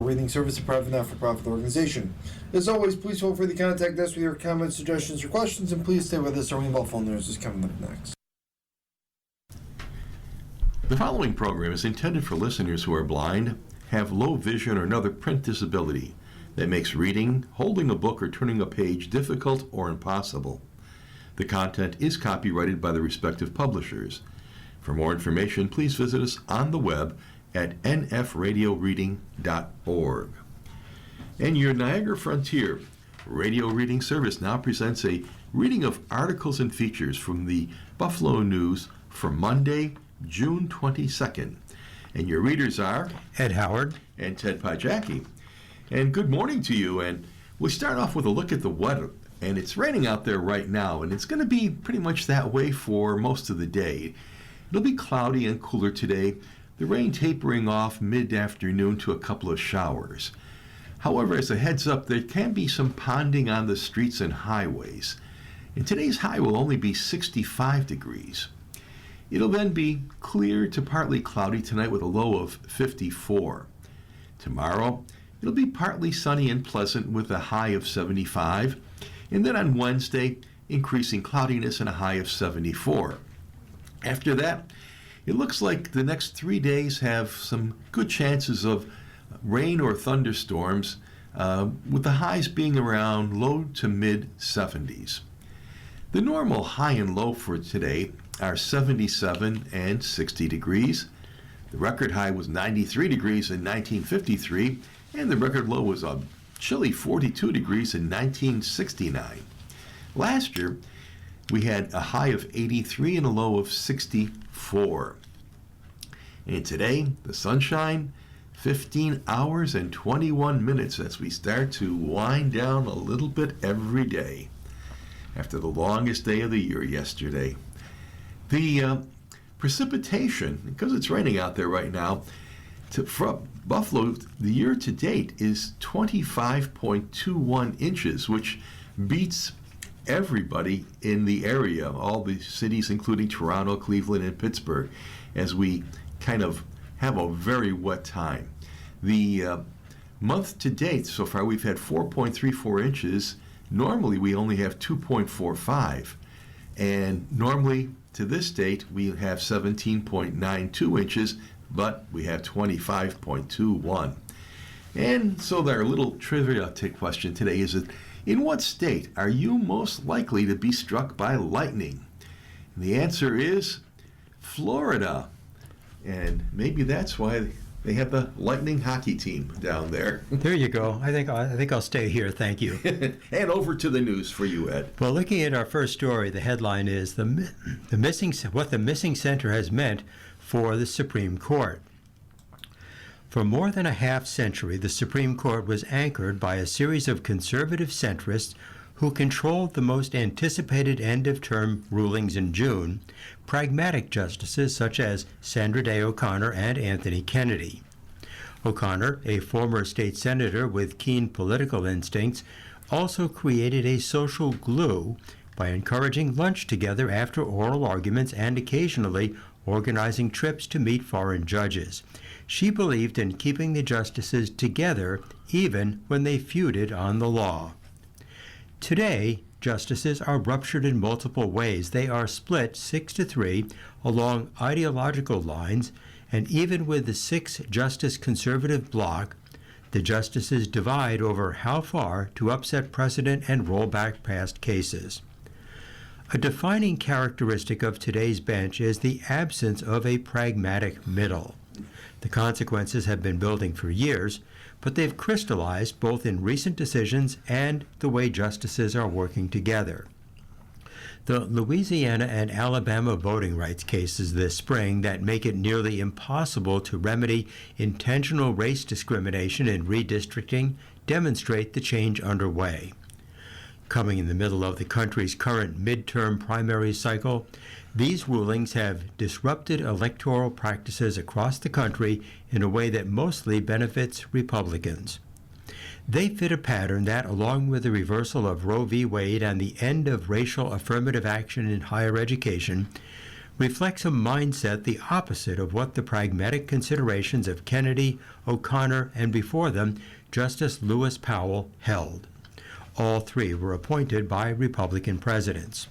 Reading Service, a private not-for-profit organization. As always, please feel free to contact us with your comments, suggestions, or questions, and please stay with us. Our email phone news is coming up next. The following program is intended for listeners who are blind, have low vision, or another print disability that makes reading, holding a book, or turning a page difficult or impossible. The content is copyrighted by the respective publishers. For more information, please visit us on the web at nfradioreading.org. And your Niagara Frontier Radio Reading Service now presents a reading of articles and features from the Buffalo News for Monday, June 22nd. And your readers are Ed Howard and Ted Pajacki. And good morning to you. And we start off with a look at the weather. And it's raining out there right now, and it's going to be pretty much that way for most of the day. It'll be cloudy and cooler today, the rain tapering off mid-afternoon to a couple of showers. However, as a heads up, there can be some ponding on the streets and highways. And today's high will only be 65 degrees. It'll then be clear to partly cloudy tonight with a low of 54. Tomorrow, it'll be partly sunny and pleasant with a high of 75. And then on Wednesday, increasing cloudiness and a high of 74. After that, it looks like the next 3 days have some good chances of rain or thunderstorms, with the highs being around low to mid 70s. The normal high and low for today are 77 and 60 degrees. The record high was 93 degrees in 1953, and the record low was a chilly 42 degrees in 1969. Last year, we had a high of 83 and a low of 64. And today, the sunshine, 15 hours and 21 minutes as we start to wind down a little bit every day after the longest day of the year yesterday. The precipitation, because it's raining out there right now, from Buffalo, the year to date is 25.21 inches, which beats everybody in the area, all the cities, including Toronto, Cleveland, and Pittsburgh, as we kind of have a very wet time. The month to date so far, we've had 4.34 inches. Normally, we only have 2.45. And normally, to this date, we have 17.92 inches, but we have 25.21. And so our little trivia question today is, in what state are you most likely to be struck by lightning? And the answer is Florida. And maybe that's why they have the Lightning hockey team down there. There you go. I think I'll stay here. Thank you. And over to the news for you, Ed. Well, looking at our first story, the headline is what the missing center has meant for the Supreme Court. For more than a half century, the Supreme Court was anchored by a series of conservative centrists who controlled the most anticipated end-of-term rulings in June, pragmatic justices such as Sandra Day O'Connor and Anthony Kennedy. O'Connor, a former state senator with keen political instincts, also created a social glue by encouraging lunch together after oral arguments and occasionally organizing trips to meet foreign judges. She believed in keeping the justices together even when they feuded on the law. Today, justices are ruptured in multiple ways. They are split 6-3 along ideological lines, and even with the 6-justice conservative bloc, the justices divide over how far to upset precedent and roll back past cases. A defining characteristic of today's bench is the absence of a pragmatic middle. The consequences have been building for years, but they've crystallized both in recent decisions and the way justices are working together. The Louisiana and Alabama voting rights cases this spring that make it nearly impossible to remedy intentional race discrimination in redistricting demonstrate the change underway. Coming in the middle of the country's current midterm primary cycle, these rulings have disrupted electoral practices across the country in a way that mostly benefits Republicans. They fit a pattern that, along with the reversal of Roe v. Wade and the end of racial affirmative action in higher education, reflects a mindset the opposite of what the pragmatic considerations of Kennedy, O'Connor, and before them, Justice Lewis Powell held. All three were appointed by Republican presidents.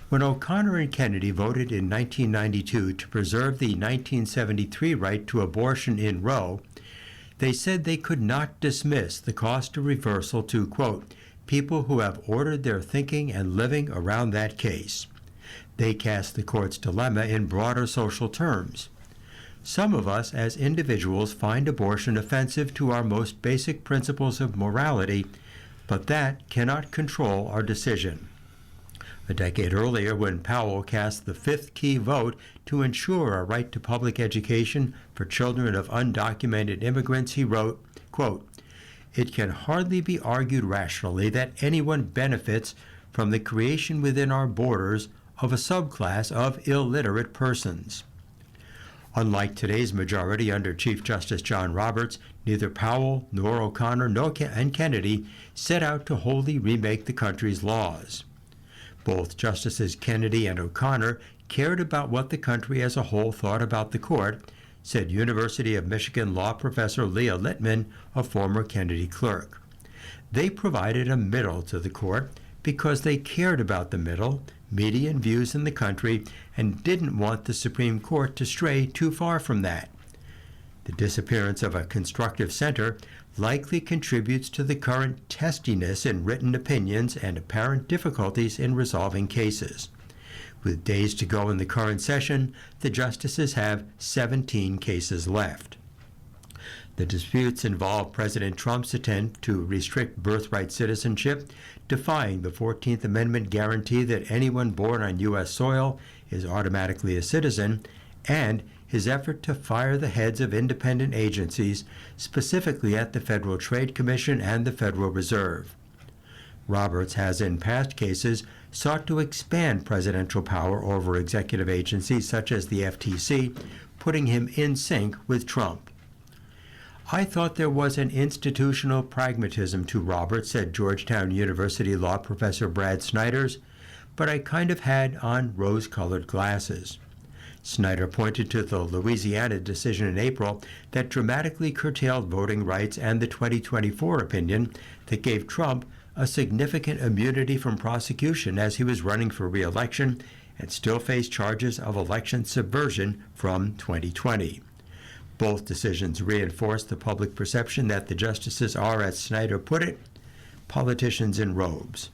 When O'Connor and Kennedy voted in 1992 to preserve the 1973 right to abortion in Roe, they said they could not dismiss the cost of reversal to, quote, people who have ordered their thinking and living around that case. They cast the court's dilemma in broader social terms. Some of us as individuals find abortion offensive to our most basic principles of morality, but that cannot control our decision. A decade earlier, when Powell cast the fifth key vote to ensure a right to public education for children of undocumented immigrants, he wrote, quote, it can hardly be argued rationally that anyone benefits from the creation within our borders of a subclass of illiterate persons. Unlike today's majority under Chief Justice John Roberts, neither Powell nor O'Connor and Kennedy set out to wholly remake the country's laws. Both Justices Kennedy and O'Connor cared about what the country as a whole thought about the court, said University of Michigan law professor Leah Littman, a former Kennedy clerk. They provided a middle to the court because they cared about the middle, median views in the country, and didn't want the Supreme Court to stray too far from that. The disappearance of a constructive center likely contributes to the current testiness in written opinions and apparent difficulties in resolving cases. With days to go in the current session, the justices have 17 cases left. The disputes involve President Trump's attempt to restrict birthright citizenship, defying the 14th Amendment guarantee that anyone born on U.S. soil is automatically a citizen, and his effort to fire the heads of independent agencies, specifically at the Federal Trade Commission and the Federal Reserve. Roberts has in past cases sought to expand presidential power over executive agencies such as the FTC, putting him in sync with Trump. I thought there was an institutional pragmatism to Roberts, said Georgetown University law professor Brad Snyders, but I kind of had on rose-colored glasses. Snyder pointed to the Louisiana decision in April that dramatically curtailed voting rights and the 2024 opinion that gave Trump a significant immunity from prosecution as he was running for re-election and still faced charges of election subversion from 2020. Both decisions reinforced the public perception that the justices are, as Snyder put it, politicians in robes.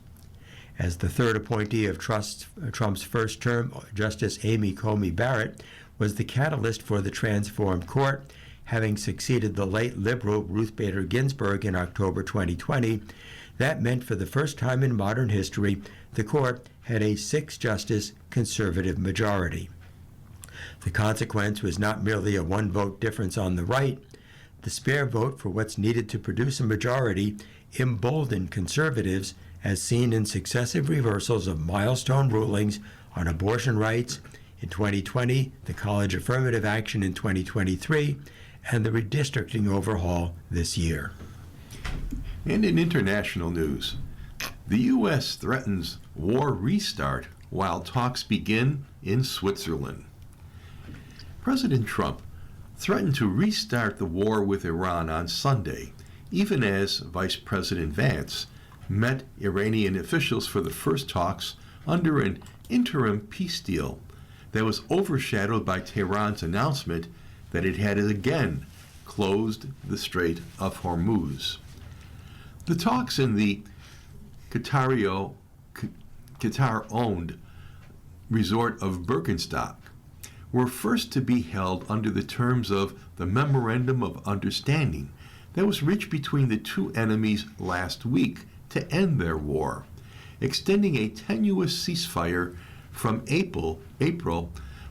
As the third appointee of Trump's first term, Justice Amy Coney Barrett was the catalyst for the transformed court, having succeeded the late liberal Ruth Bader Ginsburg in October 2020. That meant for the first time in modern history, the court had a six-justice conservative majority. The consequence was not merely a one-vote difference on the right. The spare vote for what's needed to produce a majority emboldened conservatives, as seen in successive reversals of milestone rulings on abortion rights in 2020, the college affirmative action in 2023, and the redistricting overhaul this year. And in international news, the U.S. threatens war restart while talks begin in Switzerland. President Trump threatened to restart the war with Iran on Sunday, even as Vice President Vance met Iranian officials for the first talks under an interim peace deal that was overshadowed by Tehran's announcement that it had again closed the Strait of Hormuz. The talks in the Qatar-owned resort of Birkenstock were first to be held under the terms of the Memorandum of Understanding that was reached between the two enemies last week to end their war, extending a tenuous ceasefire from April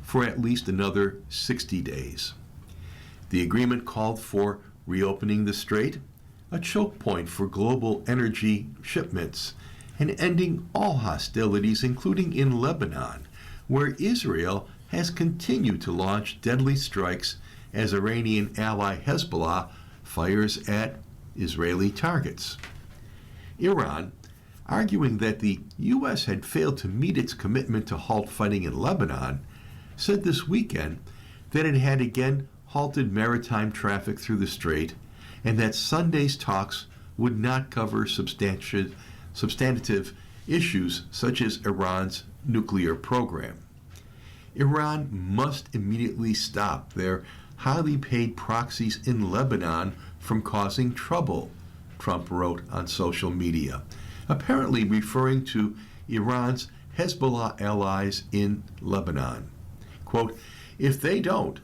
for at least another 60 days. The agreement called for reopening the strait, a choke point for global energy shipments, and ending all hostilities, including in Lebanon, where Israel has continued to launch deadly strikes as Iranian ally Hezbollah fires at Israeli targets. Iran, arguing that the U.S. had failed to meet its commitment to halt fighting in Lebanon, said this weekend that it had again halted maritime traffic through the strait and that Sunday's talks would not cover substantive issues such as Iran's nuclear program. Iran must immediately stop their highly paid proxies in Lebanon from causing trouble, Trump wrote on social media, apparently referring to Iran's Hezbollah allies in Lebanon. Quote, "If they don't,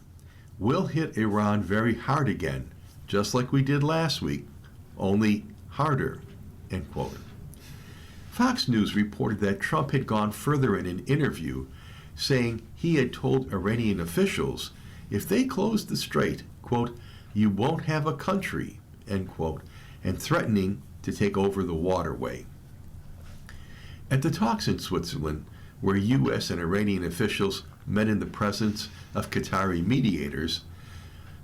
we'll hit Iran very hard again, just like we did last week, only harder," end quote. Fox News reported that Trump had gone further in an interview, saying he had told Iranian officials if they close the strait, quote, "you won't have a country," end quote, and threatening to take over the waterway. At the talks in Switzerland, where U.S. and Iranian officials met in the presence of Qatari mediators,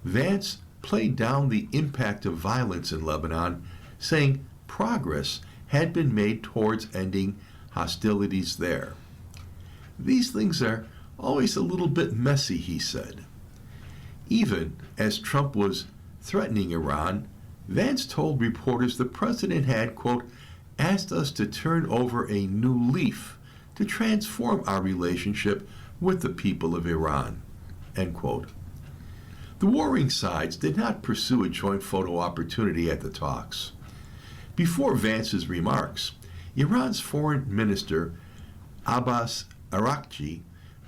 Vance played down the impact of violence in Lebanon, saying progress had been made towards ending hostilities there. "These things are always a little bit messy," he said. Even as Trump was threatening Iran, Vance told reporters the president had, quote, "asked us to turn over a new leaf to transform our relationship with the people of Iran," end quote. The warring sides did not pursue a joint photo opportunity at the talks. Before Vance's remarks, Iran's foreign minister Abbas Araghchi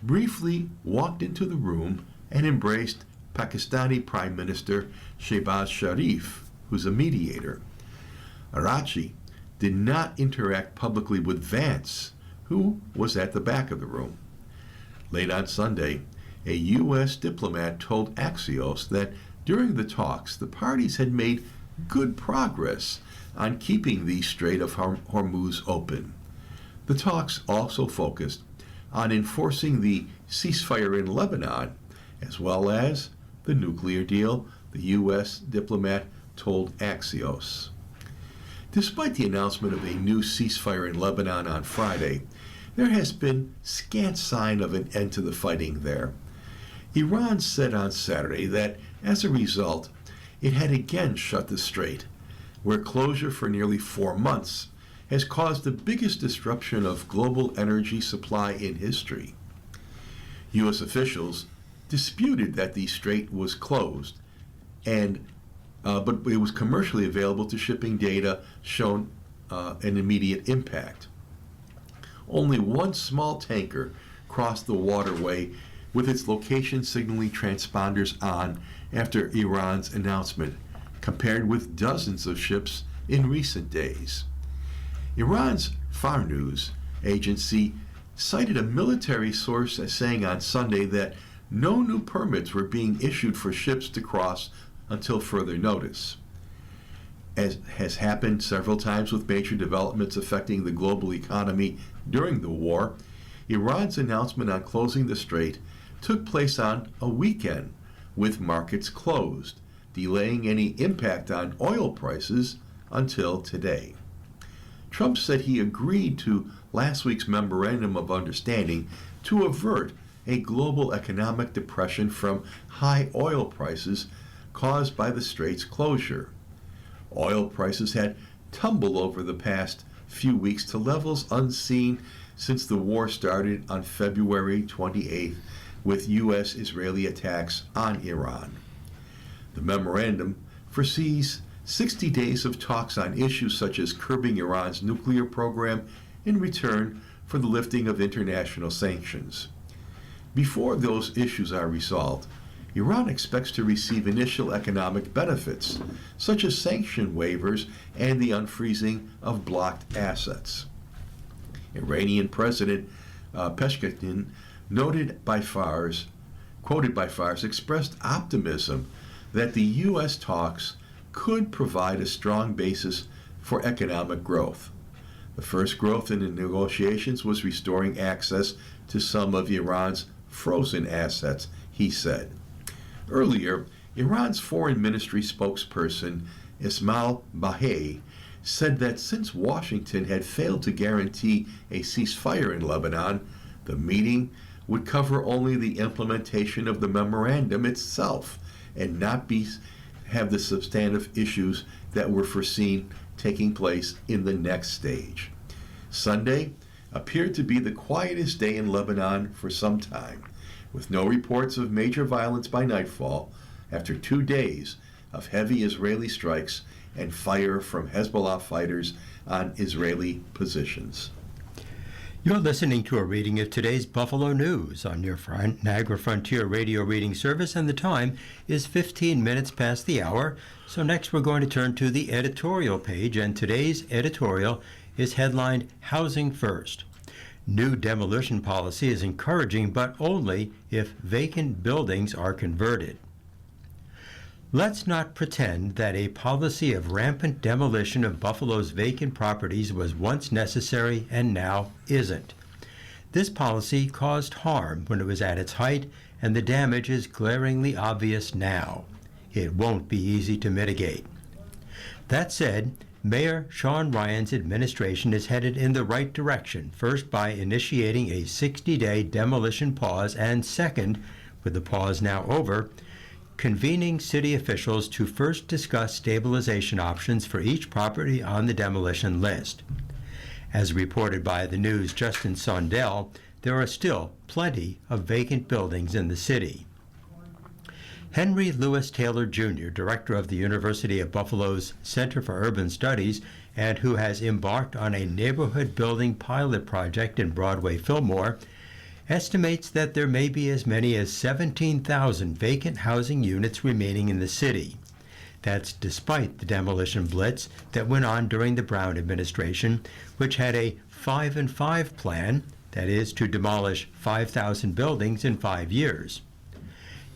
briefly walked into the room and embraced Pakistani Prime Minister Shehbaz Sharif, who's a mediator. Araghchi did not interact publicly with Vance, who was at the back of the room. Late on Sunday, a U.S. diplomat told Axios that during the talks, the parties had made good progress on keeping the Strait of Hormuz open. The talks also focused on enforcing the ceasefire in Lebanon, as well as the nuclear deal, the U.S. diplomat told Axios. Despite the announcement of a new ceasefire in Lebanon on Friday, there has been scant sign of an end to the fighting there. Iran said on Saturday that, as a result, it had again shut the strait, where closure for nearly 4 months has caused the biggest disruption of global energy supply in history. U.S. officials disputed that the strait was closed, but it was commercially available to shipping data shown an immediate impact. Only one small tanker crossed the waterway with its location signaling transponders on after Iran's announcement, compared with dozens of ships in recent days. Iran's Far News agency cited a military source as saying on Sunday that no new permits were being issued for ships to cross until further notice. As has happened several times with major developments affecting the global economy during the war, Iran's announcement on closing the strait took place on a weekend with markets closed, delaying any impact on oil prices until today. Trump said he agreed to last week's memorandum of understanding to avert a global economic depression from high oil prices caused by the strait's closure. Oil prices had tumbled over the past few weeks to levels unseen since the war started on February 28th with U.S.-Israeli attacks on Iran. The memorandum foresees 60 days of talks on issues such as curbing Iran's nuclear program in return for the lifting of international sanctions. Before those issues are resolved, Iran expects to receive initial economic benefits, such as sanction waivers and the unfreezing of blocked assets. Iranian President Pezeshkian, quoted by Fars, expressed optimism that the U.S. talks could provide a strong basis for economic growth. The first growth in the negotiations was restoring access to some of Iran's frozen assets, he said. Earlier, Iran's foreign ministry spokesperson Ismail Bahei said that since Washington had failed to guarantee a ceasefire in Lebanon, the meeting would cover only the implementation of the memorandum itself and not have the substantive issues that were foreseen taking place in the next stage. Sunday appeared to be the quietest day in Lebanon for some time, with no reports of major violence by nightfall after 2 days of heavy Israeli strikes and fire from Hezbollah fighters on Israeli positions. You're listening to a reading of today's Buffalo News on your Niagara Frontier radio reading service, and the time is 15 minutes past the hour. So next we're going to turn to the editorial page, and today's editorial is headlined Housing First. New demolition policy is encouraging, but only if vacant buildings are converted. Let's not pretend that a policy of rampant demolition of Buffalo's vacant properties was once necessary and now isn't. This policy caused harm when it was at its height, and the damage is glaringly obvious now. It won't be easy to mitigate. That said, Mayor Sean Ryan's administration is headed in the right direction, first by initiating a 60-day demolition pause, and second, with the pause now over, convening city officials to first discuss stabilization options for each property on the demolition list. As reported by the News' Justin Sondel, there are still plenty of vacant buildings in the city. Henry Louis Taylor Jr., director of the University of Buffalo's Center for Urban Studies, and who has embarked on a neighborhood building pilot project in Broadway Fillmore, estimates that there may be as many as 17,000 vacant housing units remaining in the city. That's despite the demolition blitz that went on during the Brown administration, which had a 5-and-5 plan, that is, to demolish 5,000 buildings in 5 years.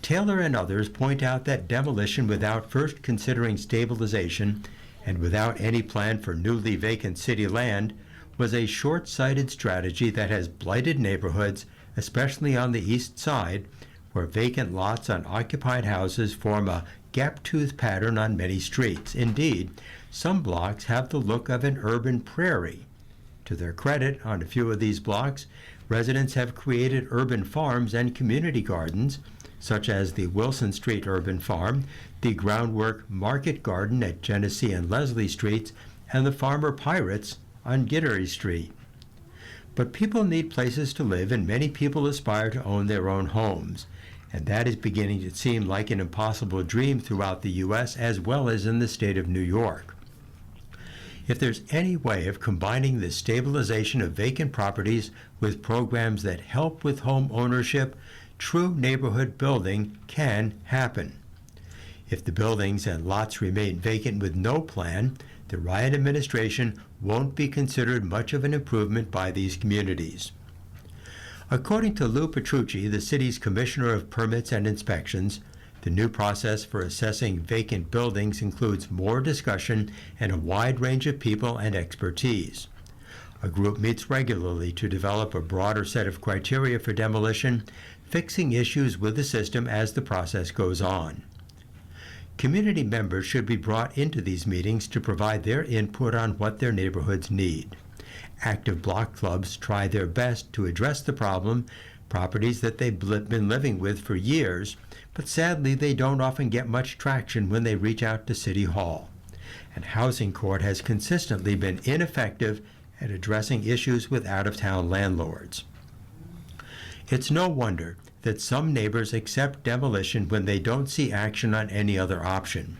Taylor and others point out that demolition without first considering stabilization and without any plan for newly vacant city land was a short-sighted strategy that has blighted neighborhoods, especially on the east side, where vacant lots on occupied houses form a gap-toothed pattern on many streets. Indeed, some blocks have the look of an urban prairie. To their credit, on a few of these blocks, residents have created urban farms and community gardens, such as the Wilson Street Urban Farm, the Groundwork Market Garden at Genesee and Leslie Streets, and the Farmer Pirates on Gittery Street. But people need places to live, and many people aspire to own their own homes, and that is beginning to seem like an impossible dream throughout the U.S. as well as in the state of New York. If there's any way of combining the stabilization of vacant properties with programs that help with home ownership, true neighborhood building can happen. If the buildings and lots remain vacant with no plan, the Ryan administration won't be considered much of an improvement by these communities. According to Lou Petrucci, the city's Commissioner of Permits and Inspections, the new process for assessing vacant buildings includes more discussion and a wide range of people and expertise. A group meets regularly to develop a broader set of criteria for demolition, fixing issues with the system as the process goes on. Community members should be brought into these meetings to provide their input on what their neighborhoods need. Active block clubs try their best to address the problem, properties that they've been living with for years, but sadly they don't often get much traction when they reach out to City Hall. And Housing Court has consistently been ineffective at addressing issues with out-of-town landlords. It's no wonder that some neighbors accept demolition when they don't see action on any other option.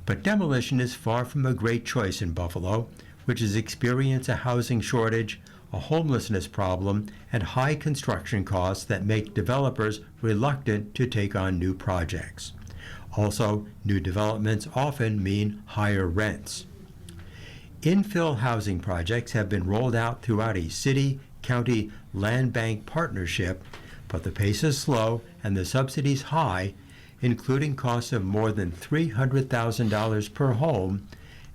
But demolition is far from a great choice in Buffalo, which has experienced a housing shortage, a homelessness problem, and high construction costs that make developers reluctant to take on new projects. Also, new developments often mean higher rents. Infill housing projects have been rolled out throughout a city-county land bank partnership, but the pace is slow and the subsidies high, including costs of more than $300,000 per home,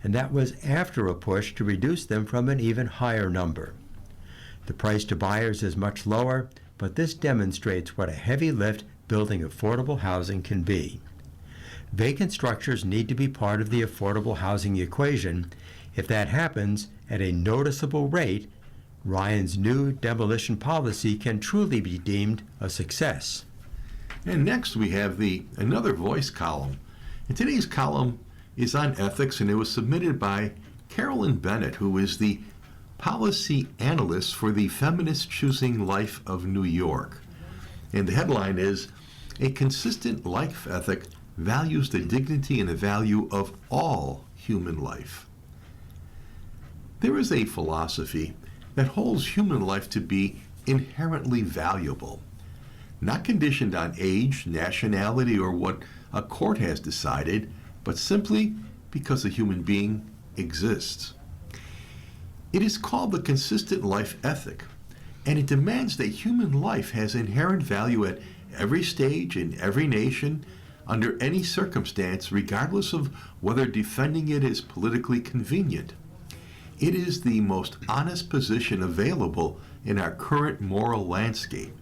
and that was after a push to reduce them from an even higher number. The price to buyers is much lower, but this demonstrates what a heavy lift building affordable housing can be. Vacant structures need to be part of the affordable housing equation. If that happens at a noticeable rate, Ryan's new demolition policy can truly be deemed a success. And next we have another voice column. And today's column is on ethics, and it was submitted by Carolyn Bennett, who is the policy analyst for the Feminist Choosing Life of New York. And the headline is, "A consistent life ethic values the dignity and the value of all human life." There is a philosophy that holds human life to be inherently valuable, not conditioned on age, nationality, or what a court has decided, but simply because a human being exists. It is called the consistent life ethic, and it demands that human life has inherent value at every stage, in every nation, under any circumstance, regardless of whether defending it is politically convenient. It is the most honest position available in our current moral landscape,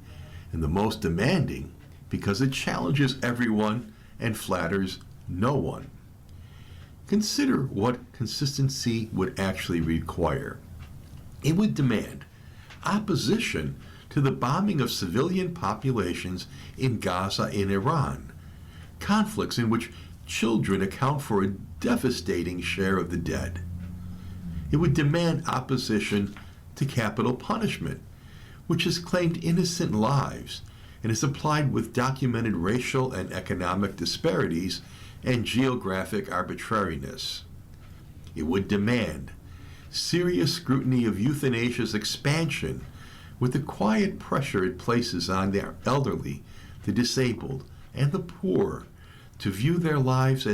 and the most demanding because it challenges everyone and flatters no one. Consider what consistency would actually require. It would demand opposition to the bombing of civilian populations in Gaza and Iran, conflicts in which children account for a devastating share of the dead. It would demand opposition to capital punishment, which has claimed innocent lives and is applied with documented racial and economic disparities and geographic arbitrariness. It would demand serious scrutiny of euthanasia's expansion with the quiet pressure it places on the elderly, the disabled, and the poor to view their lives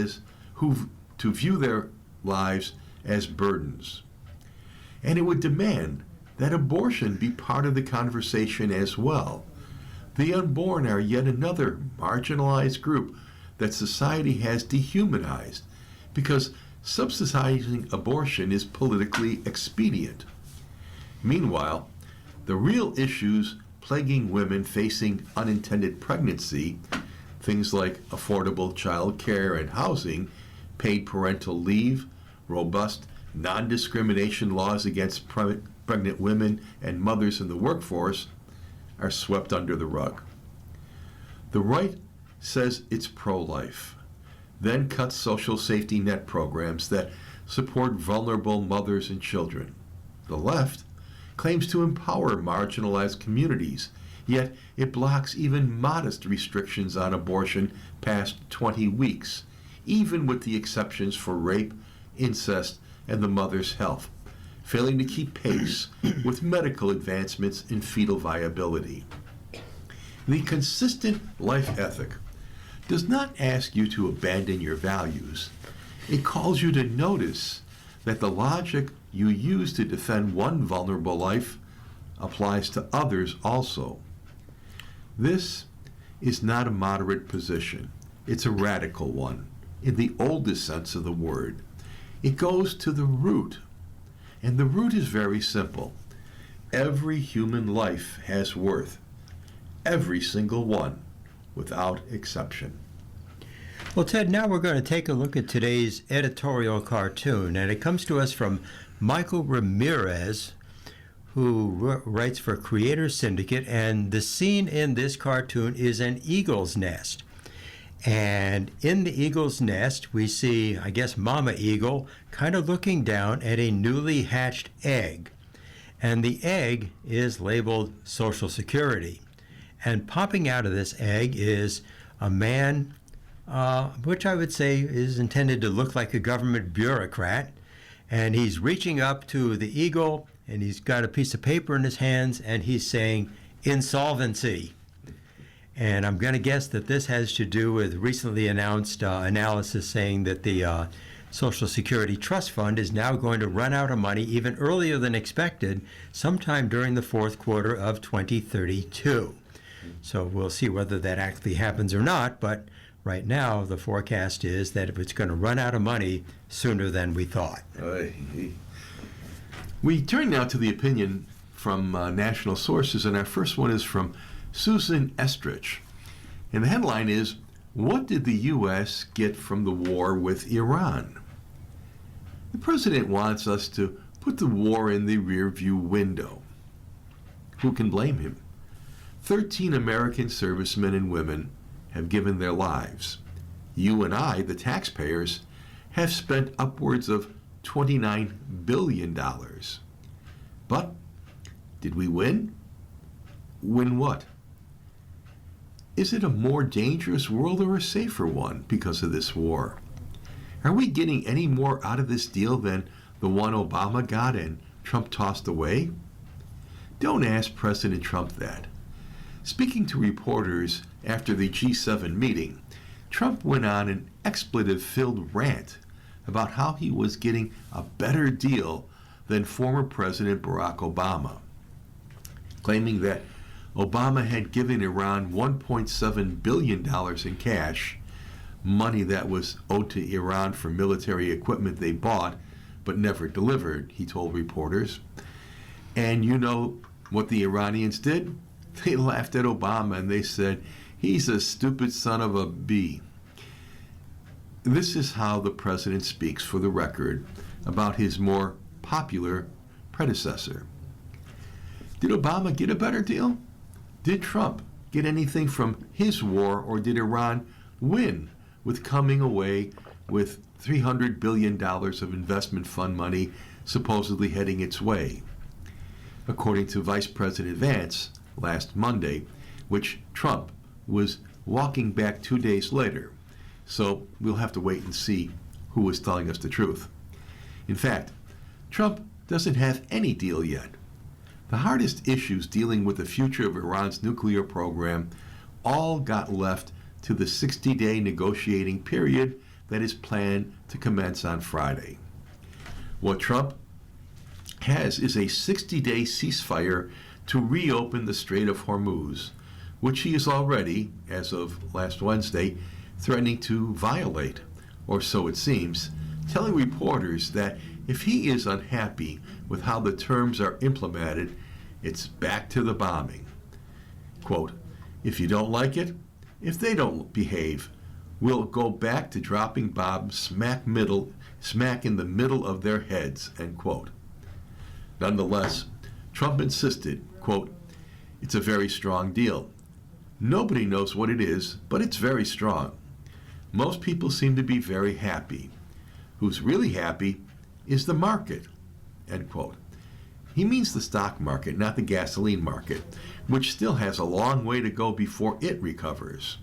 as burdens. And it would demand that abortion be part of the conversation as well. The unborn are yet another marginalized group that society has dehumanized because subsidizing abortion is politically expedient. Meanwhile, the real issues plaguing women facing unintended pregnancy, things like affordable child care and housing, paid parental leave, robust non-discrimination laws against pregnant women and mothers in the workforce, are swept under the rug. The right says it's pro-life, then cuts social safety net programs that support vulnerable mothers and children. The left claims to empower marginalized communities, yet it blocks even modest restrictions on abortion past 20 weeks, even with the exceptions for rape, incest, and the mother's health, failing to keep pace with medical advancements in fetal viability. The consistent life ethic does not ask you to abandon your values. It calls you to notice that the logic you use to defend one vulnerable life applies to others also. This is not a moderate position. It's a radical one, in the oldest sense of the word. It goes to the root, and the root is very simple. Every human life has worth. Every single one, without exception. Well, Ted, now we're going to take a look at today's editorial cartoon, and it comes to us from Michael Ramirez, who writes for Creator Syndicate, and the scene in this cartoon is an eagle's nest. And in the eagle's nest, we see, I guess, Mama Eagle kind of looking down at a newly hatched egg. And the egg is labeled Social Security. And popping out of this egg is a man, which I would say is intended to look like a government bureaucrat. And he's reaching up to the eagle, and he's got a piece of paper in his hands, and he's saying, insolvency. And I'm going to guess that this has to do with recently announced analysis saying that the Social Security Trust Fund is now going to run out of money even earlier than expected, sometime during the fourth quarter of 2032. So we'll see whether that actually happens or not, but right now the forecast is that it's going to run out of money sooner than we thought. We turn now to the opinion from national sources, and our first one is from Susan Estrich. And the headline is, "What did the U.S. get from the war with Iran?" The president wants us to put the war in the rearview window. who can blame him? 13 American servicemen and women have given their lives. You and I, the taxpayers, have spent upwards of $29 billion. But did we win? Win what? Is it a more dangerous world or a safer one because of this war? Are we getting any more out of this deal than the one Obama got and Trump tossed away? Don't ask President Trump that. Speaking to reporters after the G7 meeting, Trump went on an expletive-filled rant about how he was getting a better deal than former President Barack Obama, claiming that Obama had given Iran $1.7 billion in cash, money that was owed to Iran for military equipment they bought but never delivered, he told reporters. And you know what the Iranians did? They laughed at Obama and they said, he's a stupid son of a bee. This is how the president speaks, for the record, about his more popular predecessor. Did Obama get a better deal? Did Trump get anything from his war, or did Iran win with coming away with $300 billion of investment fund money supposedly heading its way? According to Vice President Vance last Monday, which Trump was walking back 2 days later. So we'll have to wait and see who was telling us the truth. In fact, Trump doesn't have any deal yet. The hardest issues dealing with the future of Iran's nuclear program all got left to the 60-day negotiating period that is planned to commence on Friday. What Trump has is a 60-day ceasefire to reopen the Strait of Hormuz, which he is already, as of last Wednesday, threatening to violate, or so it seems, telling reporters that if he is unhappy with how the terms are implemented, it's back to the bombing. Quote, if you don't like it, if they don't behave, we'll go back to dropping bombs smack in the middle of their heads, end quote. Nonetheless, Trump insisted, quote, it's a very strong deal. Nobody knows what it is, but it's very strong. Most people seem to be very happy. Who's really happy is the market, end quote. He means the stock market, not the gasoline market, which still has a long way to go before it recovers.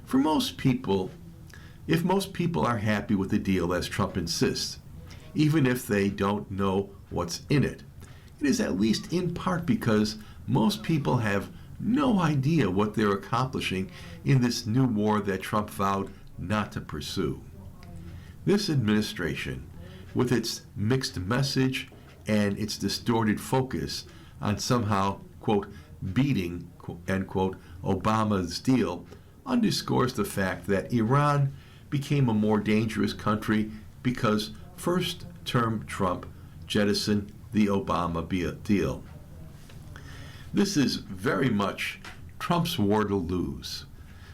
For most people, if most people are happy with the deal as Trump insists, even if they don't know what's in it, it is at least in part because most people have no idea what they're accomplishing in this new war that Trump vowed not to pursue. This administration, with its mixed message and its distorted focus on somehow, quote, beating, end quote, Obama's deal, underscores the fact that Iran became a more dangerous country because first-term Trump jettisoned the Obama deal. This is very much Trump's war to lose.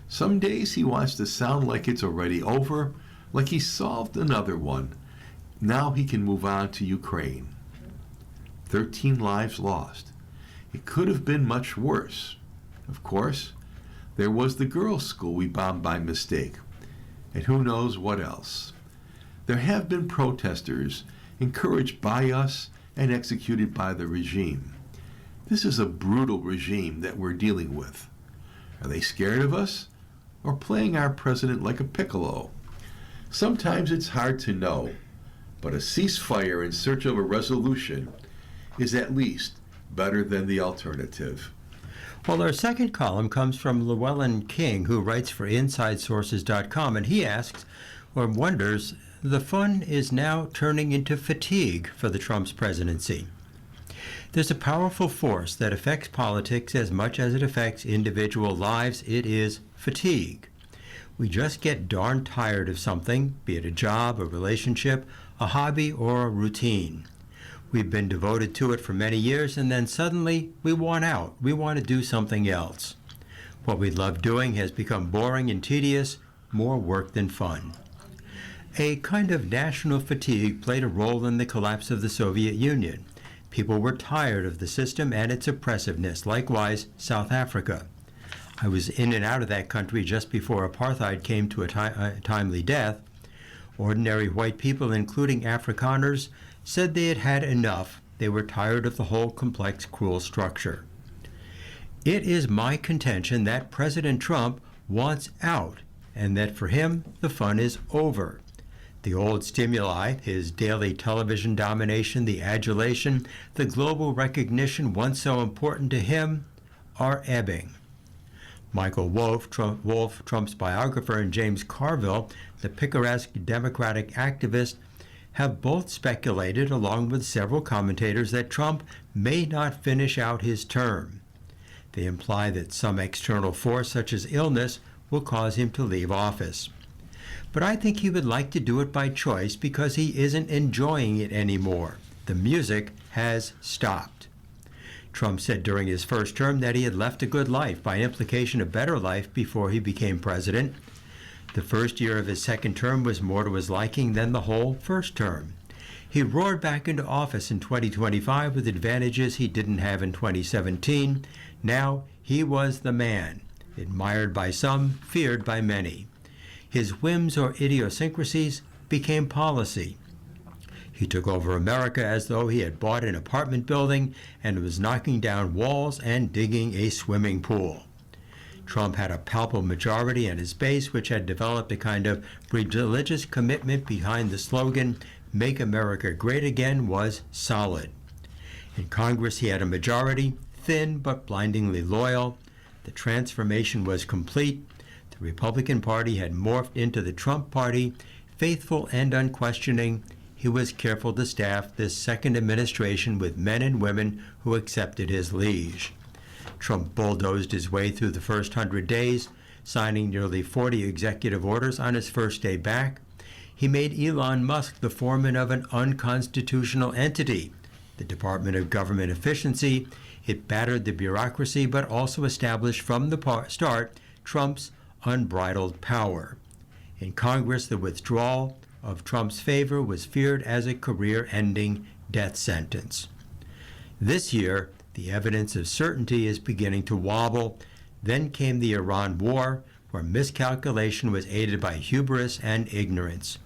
Some days he wants to sound like it's already over, like he solved another one. Now he can move on to Ukraine. 13 lives lost. It could have been much worse. Of course, there was the girls' school we bombed by mistake, and who knows what else. There have been protesters encouraged by us and executed by the regime. This is a brutal regime that we're dealing with. Are they scared of us or playing our president like a piccolo? Sometimes it's hard to know, but a ceasefire in search of a resolution is at least better than the alternative. Well, our second column comes from Llewellyn King, who writes for InsideSources.com, and he asks or wonders, the fun is now turning into fatigue for the Trump's presidency. There's a powerful force that affects politics as much as it affects individual lives. It is fatigue. We just get darn tired of something, be it a job, a relationship, a hobby, or a routine. We've been devoted to it for many years, and then suddenly we want out. We want to do something else. What we love doing has become boring and tedious, more work than fun. A kind of national fatigue played a role in the collapse of the Soviet Union. People were tired of the system and its oppressiveness. Likewise, South Africa. I was in and out of that country just before apartheid came to a timely death. Ordinary white people, including Afrikaners, said they had had enough. They were tired of the whole complex, cruel structure. It is my contention that President Trump wants out, and that for him, the fun is over. The old stimuli, his daily television domination, the adulation, the global recognition once so important to him, are ebbing. Michael Wolff, Trump's biographer, and James Carville, the picaresque Democratic activist, have both speculated, along with several commentators, that Trump may not finish out his term. They imply that some external force, such as illness, will cause him to leave office. But I think he would like to do it by choice because he isn't enjoying it anymore. The music has stopped. Trump said during his first term that he had left a good life, by implication a better life, before he became president. The first year of his second term was more to his liking than the whole first term. He roared back into office in 2025 with advantages he didn't have in 2017. Now he was the man, admired by some, feared by many. His whims or idiosyncrasies became policy. He took over America as though he had bought an apartment building and was knocking down walls and digging a swimming pool. Trump had a palpable majority, and his base, which had developed a kind of religious commitment behind the slogan, "Make America Great Again," was solid. In Congress, he had a majority, thin but blindingly loyal. The transformation was complete. The Republican Party had morphed into the Trump Party, faithful and unquestioning. He was careful to staff this second administration with men and women who accepted his liege. Trump bulldozed his way through the first 100 days, signing nearly 40 executive orders on his first day back. He made Elon Musk the foreman of an unconstitutional entity, the Department of Government Efficiency. It battered the bureaucracy, but also established from the start Trump's unbridled power. In Congress, the withdrawal of Trump's favor was feared as a career-ending death sentence. This year, the evidence of certainty is beginning to wobble. Then came the Iran war, where miscalculation was aided by hubris and ignorance.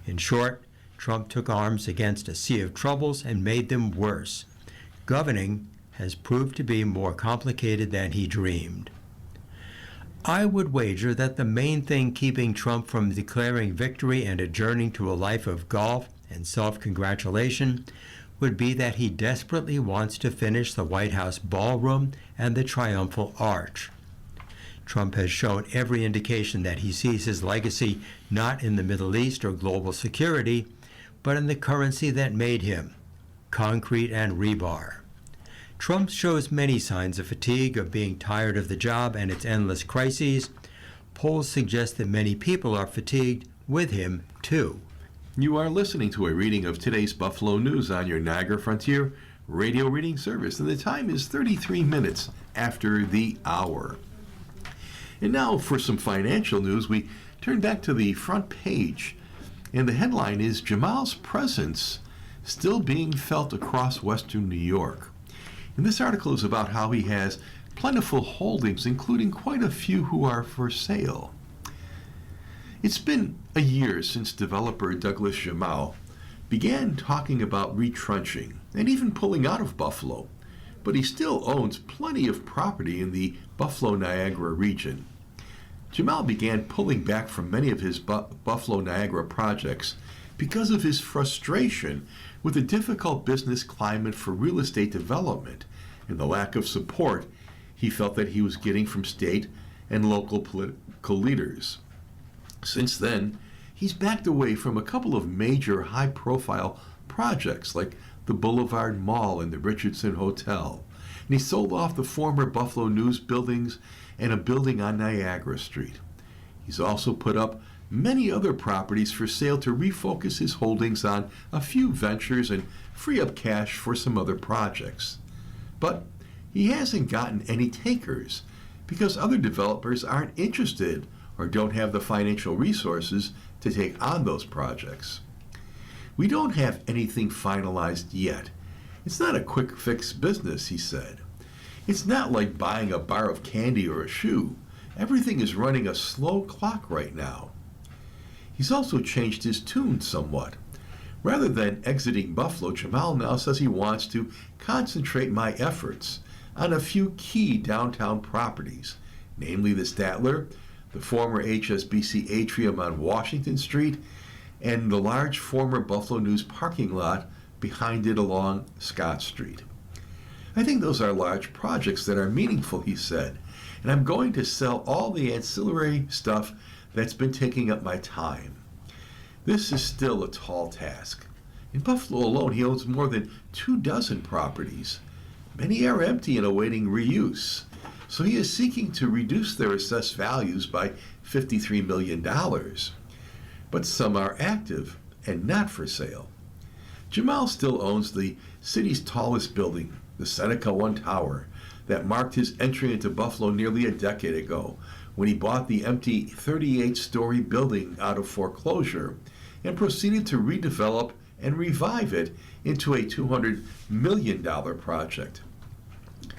In short, Trump took arms against a sea of troubles and made them worse. Governing has proved to be more complicated than he dreamed. I would wager that the main thing keeping Trump from declaring victory and adjourning to a life of golf and self-congratulation would be that he desperately wants to finish the White House ballroom and the triumphal arch. Trump has shown every indication that he sees his legacy not in the Middle East or global security, but in the currency that made him, concrete and rebar. Trump shows many signs of fatigue, of being tired of the job and its endless crises. Polls suggest that many people are fatigued with him, too. You are listening to a reading of today's Buffalo News on your Niagara Frontier radio reading service, and the time is 33 minutes after the hour. And now for some financial news, we turn back to the front page, and the headline is Jamal's presence still being felt across Western New York. And this article is about how he has plentiful holdings, including quite a few who are for sale. It's been a year since developer Douglas Jamal began talking about retrenching and even pulling out of Buffalo, but he still owns plenty of property in the Buffalo-Niagara region. Jamal began pulling back from many of his Buffalo-Niagara projects because of his frustration with the difficult business climate for real estate development and the lack of support he felt that he was getting from state and local political leaders. Since then, he's backed away from a couple of major high-profile projects like the Boulevard Mall and the Richardson Hotel, and he sold off the former Buffalo News buildings and a building on Niagara Street. He's also put up many other properties for sale to refocus his holdings on a few ventures and free up cash for some other projects. But he hasn't gotten any takers because other developers aren't interested or don't have the financial resources to take on those projects. We don't have anything finalized yet, It's not a quick fix business, he said. It's not like buying a bar of candy or a shoe. Everything is running a slow clock right now. He's also changed his tune somewhat. Rather than exiting Buffalo, Jamal now says he wants to concentrate my efforts on a few key downtown properties, namely the Statler, the former HSBC atrium on Washington Street, and the large former Buffalo News parking lot behind it along Scott Street. I think those are large projects that are meaningful, he said, and I'm going to sell all the ancillary stuff that's been taking up my time. This is still a tall task. In Buffalo alone, he owns more than 24 properties. Many are empty and awaiting reuse, so he is seeking to reduce their assessed values by $53 million. But some are active and not for sale. Jamal still owns the city's tallest building, the Seneca One Tower, that marked his entry into Buffalo nearly a decade ago when he bought the empty 38-story building out of foreclosure and proceeded to redevelop and revive it into a $200 million project.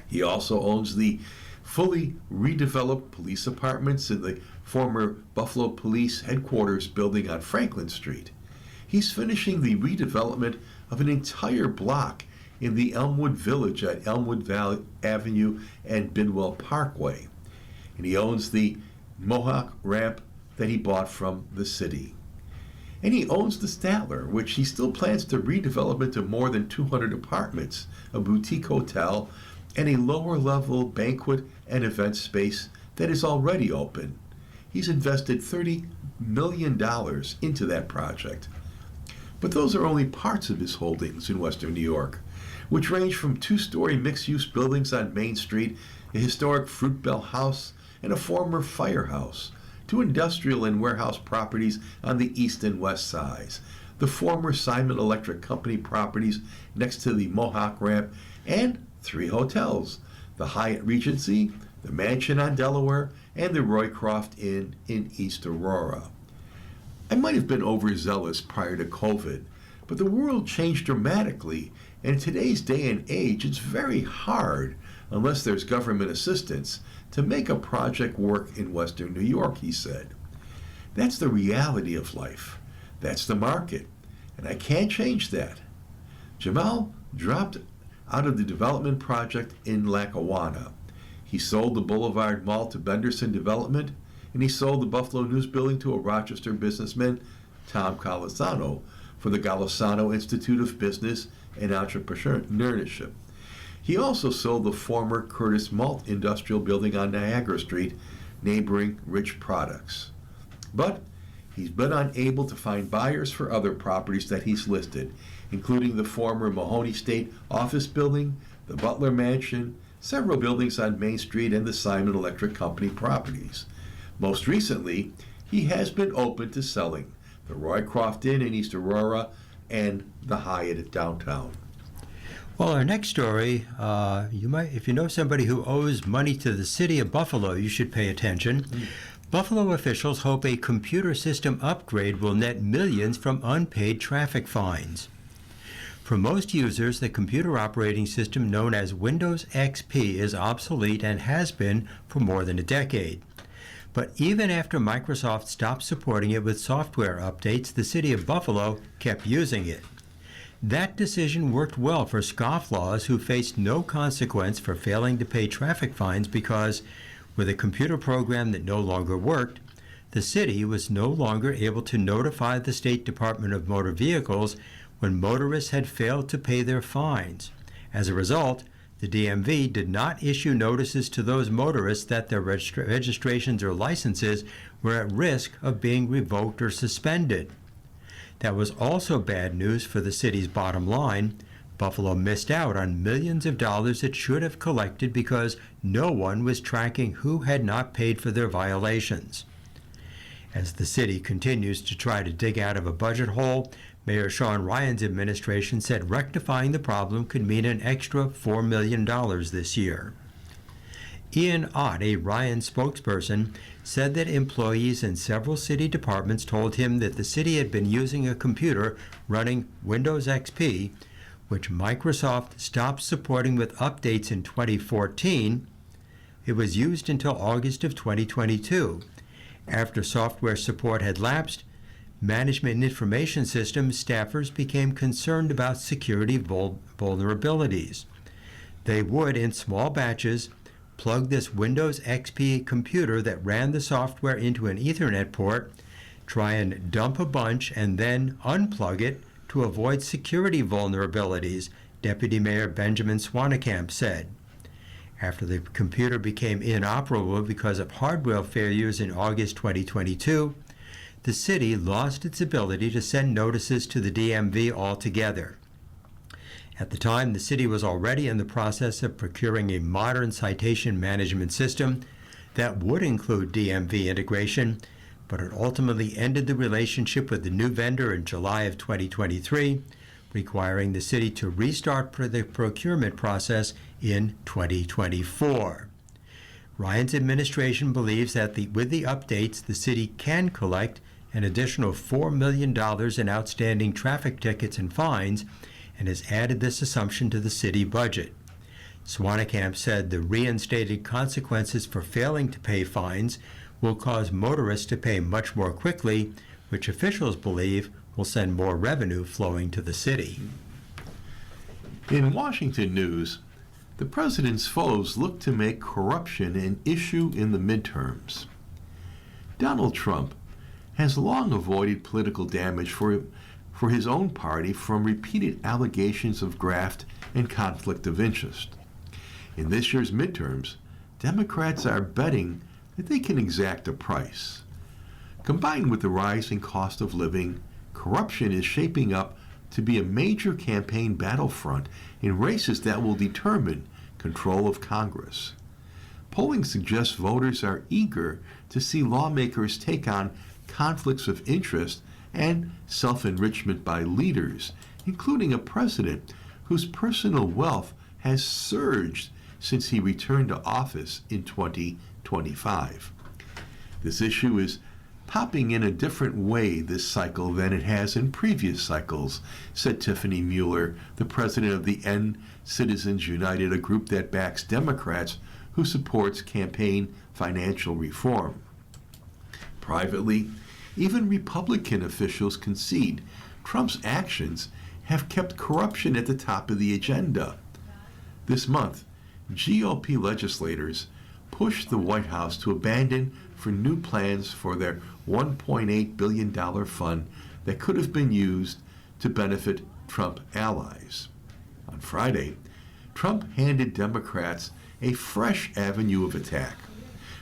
He also owns the fully redeveloped police apartments in the former Buffalo Police Headquarters building on Franklin Street. He's finishing the redevelopment of an entire block in the Elmwood Village at Elmwood Valley Avenue and Bidwell Parkway. And he owns the Mohawk Ramp that he bought from the city. And he owns the Statler, which he still plans to redevelop into more than 200 apartments, a boutique hotel, and a lower-level banquet and event space that is already open. He's invested $30 million into that project. But those are only parts of his holdings in Western New York, which range from two-story mixed-use buildings on Main Street, a historic Fruit Bell house, and a former firehouse, to industrial and warehouse properties on the east and west sides, the former Simon Electric Company properties next to the Mohawk Ramp, and 3 hotels, the Hyatt Regency, the Mansion on Delaware, and the Roycroft Inn in East Aurora. I might have been overzealous prior to COVID, but the world changed dramatically, and in today's day and age, it's very hard, unless there's government assistance, to make a project work in Western New York, he said. That's the reality of life. That's the market, and I can't change that. Jamal dropped out of the development project in Lackawanna. He sold the Boulevard Mall to Benderson Development, and he sold the Buffalo News Building to a Rochester businessman, Tom Golisano, for the Golisano Institute of Business and Entrepreneurship. He also sold the former Curtis Malt Industrial Building on Niagara Street, neighboring Rich Products. But he's been unable to find buyers for other properties that he's listed, including the former Mahoney State Office Building, the Butler Mansion, several buildings on Main Street, and the Simon Electric Company properties. Most recently, he has been open to selling the Roycroft Inn in East Aurora and the Hyatt downtown. Well, our next story, if you know somebody who owes money to the city of Buffalo, you should pay attention. Buffalo officials hope a computer system upgrade will net millions from unpaid traffic fines. For most users, the computer operating system known as Windows XP is obsolete and has been for more than a decade. But even after Microsoft stopped supporting it with software updates, the city of Buffalo kept using it. That decision worked well for scofflaws who faced no consequence for failing to pay traffic fines because, with a computer program that no longer worked, the city was no longer able to notify the State Department of Motor Vehicles when motorists had failed to pay their fines. As a result, the DMV did not issue notices to those motorists that their registrations or licenses were at risk of being revoked or suspended. That was also bad news for the city's bottom line. Buffalo missed out on millions of dollars it should have collected because no one was tracking who had not paid for their violations. As the city continues to try to dig out of a budget hole, Mayor Sean Ryan's administration said rectifying the problem could mean an extra $4 million this year. Ian Ott, a Ryan spokesperson, said that employees in several city departments told him that the city had been using a computer running Windows XP, which Microsoft stopped supporting with updates in 2014, it was used until August of 2022. After software support had lapsed, Management and Information Systems staffers became concerned about security vulnerabilities. They would, in small batches, plug this Windows XP computer that ran the software into an Ethernet port, try and dump a bunch, and then unplug it to avoid security vulnerabilities, Deputy Mayor Benjamin Swanekamp said. After the computer became inoperable because of hardware failures in August 2022, the city lost its ability to send notices to the DMV altogether. At the time, the city was already in the process of procuring a modern citation management system that would include DMV integration, but it ultimately ended the relationship with the new vendor in July of 2023, requiring the city to restart the procurement process in 2024. Ryan's administration believes that with the updates, the city can collect an additional $4 million in outstanding traffic tickets and fines, and has added this assumption to the city budget. Swanekamp said the reinstated consequences for failing to pay fines will cause motorists to pay much more quickly, which officials believe will send more revenue flowing to the city. In Washington news, the president's foes look to make corruption an issue in the midterms. Donald Trump has long avoided political damage for his own party from repeated allegations of graft and conflict of interest. In this year's midterms, Democrats are betting that they can exact a price. Combined with the rising cost of living, corruption is shaping up to be a major campaign battlefront in races that will determine control of Congress. Polling suggests voters are eager to see lawmakers take on conflicts of interest and self-enrichment by leaders, including a president whose personal wealth has surged since he returned to office in 2025. This issue is popping in a different way this cycle than it has in previous cycles, said Tiffany Mueller, the president of the End Citizens United, a group that backs Democrats who supports campaign financial reform. Privately, even Republican officials concede Trump's actions have kept corruption at the top of the agenda. This month, GOP legislators pushed the White House to abandon for new plans for their $1.8 billion fund that could have been used to benefit Trump allies. On Friday, Trump handed Democrats a fresh avenue of attack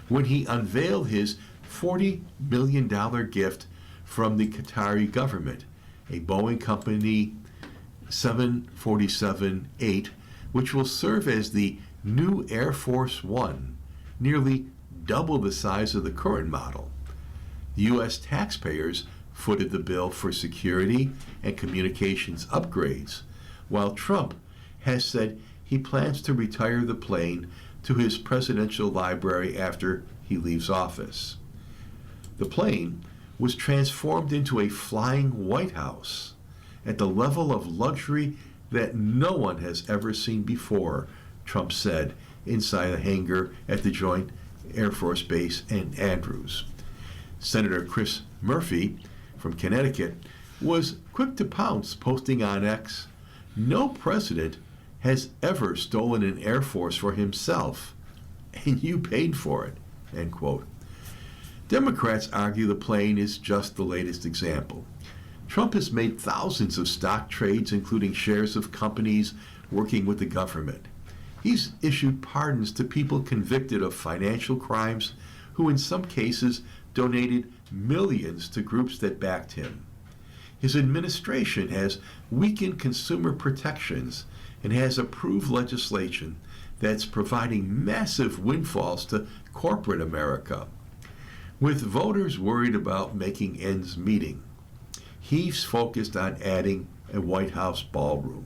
when he unveiled his $40 million gift from the Qatari government, a Boeing Company 747-8, which will serve as the new Air Force One, nearly double the size of the current model. The U.S. taxpayers footed the bill for security and communications upgrades, while Trump has said he plans to retire the plane to his presidential library after he leaves office. The plane was transformed into a flying White House at the level of luxury that no one has ever seen before, Trump said inside a hangar at the Joint Air Force Base in Andrews. Senator Chris Murphy from Connecticut was quick to pounce, posting on X, "No president has ever stolen an Air Force for himself, and you paid for it," end quote. Democrats argue the plane is just the latest example. Trump has made thousands of stock trades, including shares of companies working with the government. He's issued pardons to people convicted of financial crimes who in some cases donated millions to groups that backed him. His administration has weakened consumer protections and has approved legislation that's providing massive windfalls to corporate America. With voters worried about making ends meeting, he's focused on adding a White House ballroom.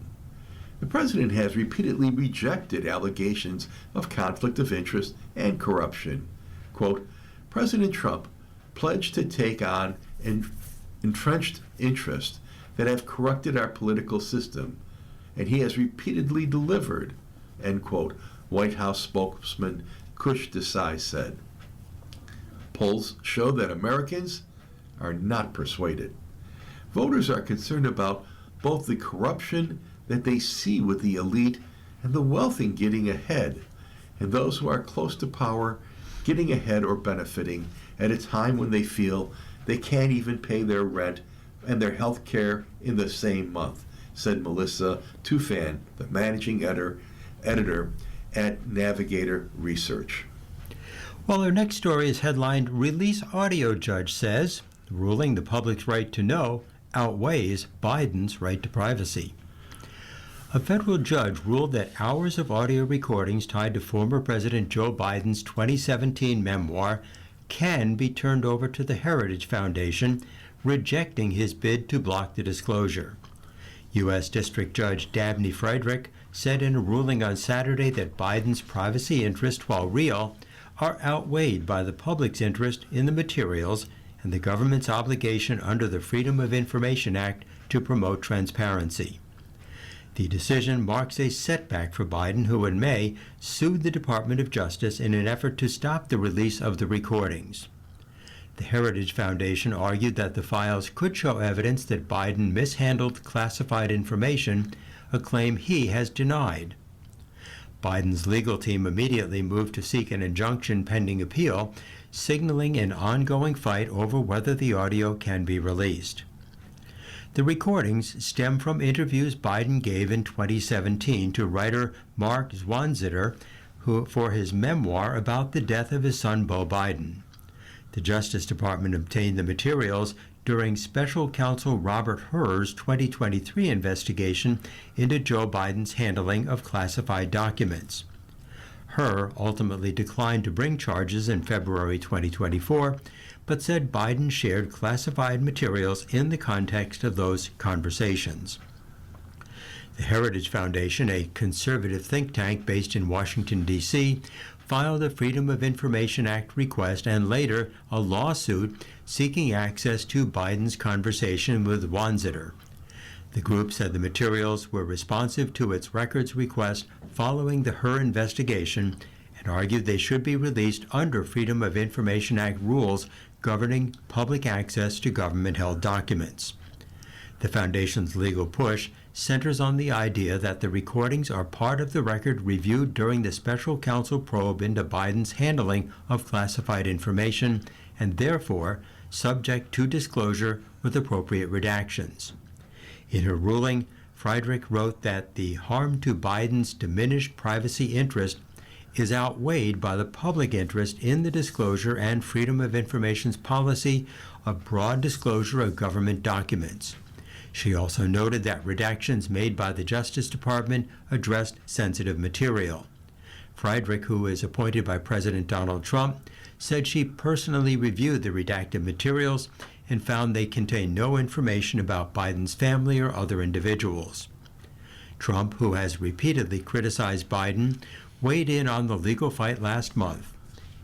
The president has repeatedly rejected allegations of conflict of interest and corruption. Quote, President Trump pledged to take on entrenched interests that have corrupted our political system and he has repeatedly delivered, end quote, White House spokesman Kush Desai said. Polls show that Americans are not persuaded. Voters are concerned about both the corruption that they see with the elite and the wealthy getting ahead, and those who are close to power getting ahead or benefiting at a time when they feel they can't even pay their rent and their health care in the same month, said Melissa Tufan, the managing editor at Navigator Research. Well, our next story is headlined, Release Audio Judge Says, Ruling the Public's Right to Know Outweighs Biden's Right to Privacy. A federal judge ruled that hours of audio recordings tied to former President Joe Biden's 2017 memoir can be turned over to the Heritage Foundation, rejecting his bid to block the disclosure. U.S. District Judge Dabney Friedrich said in a ruling on Saturday that Biden's privacy interests, while real, are outweighed by the public's interest in the materials and the government's obligation under the Freedom of Information Act to promote transparency. The decision marks a setback for Biden, who in May sued the Department of Justice in an effort to stop the release of the recordings. The Heritage Foundation argued that the files could show evidence that Biden mishandled classified information, a claim he has denied. Biden's legal team immediately moved to seek an injunction pending appeal, signaling an ongoing fight over whether the audio can be released. The recordings stem from interviews Biden gave in 2017 to writer Mark Zwanziter, for his memoir about the death of his son Beau Biden. The Justice Department obtained the materials during Special Counsel Robert Hur's 2023 investigation into Joe Biden's handling of classified documents. Hur ultimately declined to bring charges in February 2024, but said Biden shared classified materials in the context of those conversations. The Heritage Foundation, a conservative think tank based in Washington, D.C., filed a Freedom of Information Act request and later a lawsuit seeking access to Biden's conversation with Zwanziter. The group said the materials were responsive to its records request following the Hur investigation and argued they should be released under Freedom of Information Act rules governing public access to government-held documents. The Foundation's legal push centers on the idea that the recordings are part of the record reviewed during the special counsel probe into Biden's handling of classified information and therefore subject to disclosure with appropriate redactions. In her ruling, Friedrich wrote that the harm to Biden's diminished privacy interest is outweighed by the public interest in the disclosure and Freedom of Information's policy of broad disclosure of government documents. She also noted that redactions made by the Justice Department addressed sensitive material. Friedrich, who is appointed by President Donald Trump, said she personally reviewed the redacted materials and found they contain no information about Biden's family or other individuals. Trump, who has repeatedly criticized Biden, weighed in on the legal fight last month.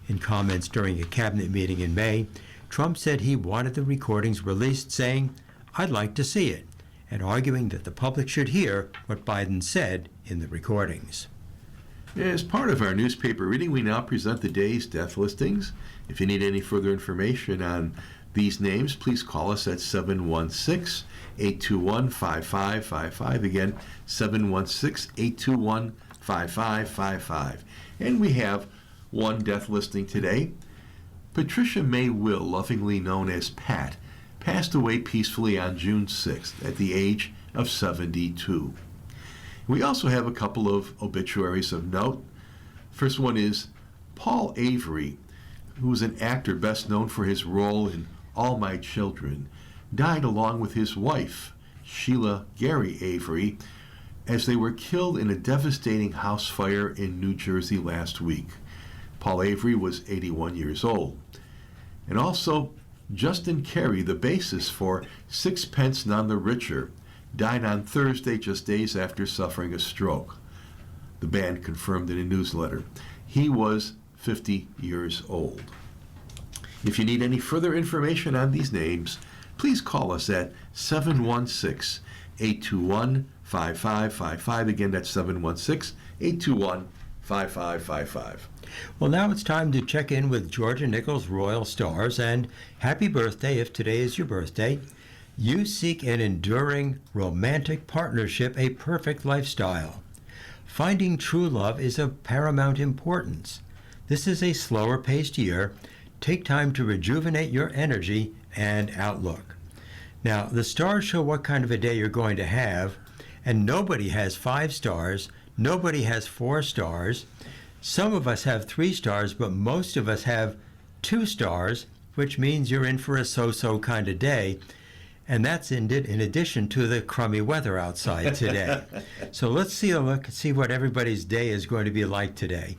In comments during a cabinet meeting in May, Trump said he wanted the recordings released, saying, "I'd like to see it," and arguing that the public should hear what Biden said in the recordings. As part of our newspaper reading, we now present the day's death listings. If you need any further information on these names, please call us at 716-821-5555. Again, 716-821-5555. And we have one death listing today. Patricia May Will, lovingly known as Pat, passed away peacefully on June 6th at the age of 72. We also have a couple of obituaries of note. First one is Paul Avery, who was an actor best known for his role in All My Children, died along with his wife, Sheila Gary Avery, as they were killed in a devastating house fire in New Jersey last week. Paul Avery was 81 years old. And also, Justin Carey, the bassist for Sixpence None the Richer, died on Thursday just days after suffering a stroke. The band confirmed in a newsletter. He was 50 years old. If you need any further information on these names, please call us at 716-821-5555. 716-821-5555. Again, that's 716-821-5555. Well, now it's time to check in with Georgia Nichols Royal Stars, and happy birthday if today is your birthday. You seek an enduring romantic partnership, a perfect lifestyle. Finding true love is of paramount importance. This is a slower paced year. Take time to rejuvenate your energy and outlook. Now, the stars show what kind of a day you're going to have, and nobody has 5 stars, nobody has 4 stars. Some of us have 3 stars, but most of us have 2 stars, which means you're in for a so-so kind of day. And that's in addition to the crummy weather outside today. So let's see what everybody's day is going to be like today.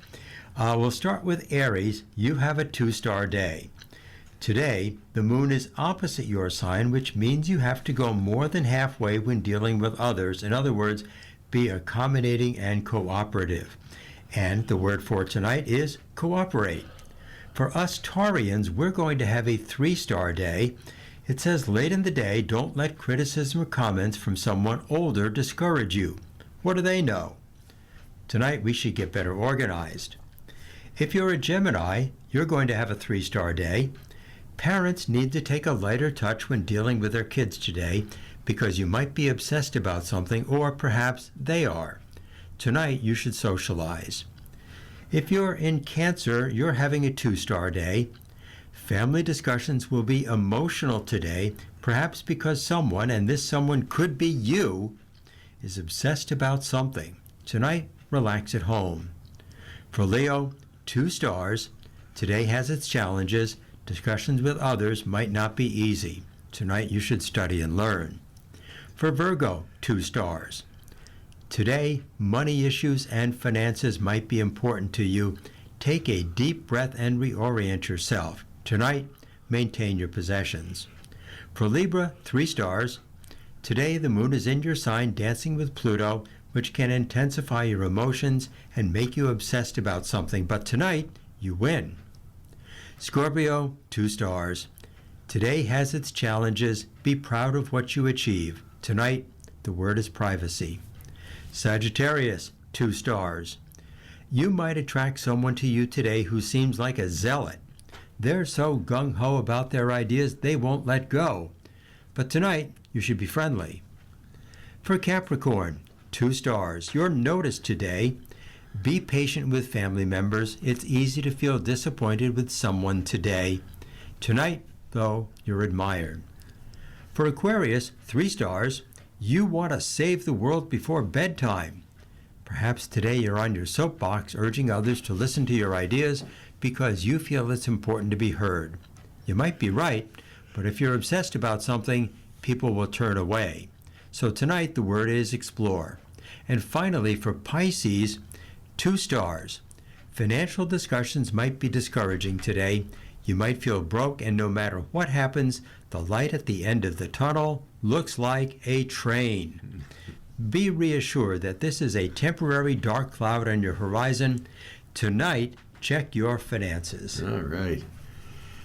We'll start with Aries. You have a 2-star day. Today, the moon is opposite your sign, which means you have to go more than halfway when dealing with others. In other words, be accommodating and cooperative. And the word for tonight is cooperate. For us Taurians, we're going to have a 3-star day. It says late in the day, don't let criticism or comments from someone older discourage you. What do they know? Tonight we should get better organized. If you're a Gemini, you're going to have a 3-star day. Parents need to take a lighter touch when dealing with their kids today because you might be obsessed about something, or perhaps they are. Tonight you should socialize. If you're in Cancer, you're having a 2-star day. Family discussions will be emotional today, perhaps because someone, and this someone could be you, is obsessed about something. Tonight, relax at home. For Leo, 2 stars. Today has its challenges. Discussions with others might not be easy. Tonight you should study and learn. For Virgo, 2 stars. Today, money issues and finances might be important to you. Take a deep breath and reorient yourself. Tonight, maintain your possessions. For Libra, 3 stars. Today, the moon is in your sign dancing with Pluto, which can intensify your emotions and make you obsessed about something. But tonight, you win. Scorpio, 2 stars. Today has its challenges. Be proud of what you achieve. Tonight, the word is privacy. Sagittarius, 2 stars. You might attract someone to you today who seems like a zealot. They're so gung-ho about their ideas, they won't let go. But tonight, you should be friendly. For Capricorn, 2 stars. You're noticed today. Be patient with family members. It's easy to feel disappointed with someone today. Tonight, though, you're admired. For Aquarius, 3 stars. You want to save the world before bedtime. Perhaps today you're on your soapbox urging others to listen to your ideas because you feel it's important to be heard. You might be right, but if you're obsessed about something, people will turn away. So tonight the word is explore. And finally, for Pisces, 2 stars. Financial discussions might be discouraging today. You might feel broke, and no matter what happens, the light at the end of the tunnel looks like a train. Be reassured that this is a temporary dark cloud on your horizon. Tonight, check your finances. All right.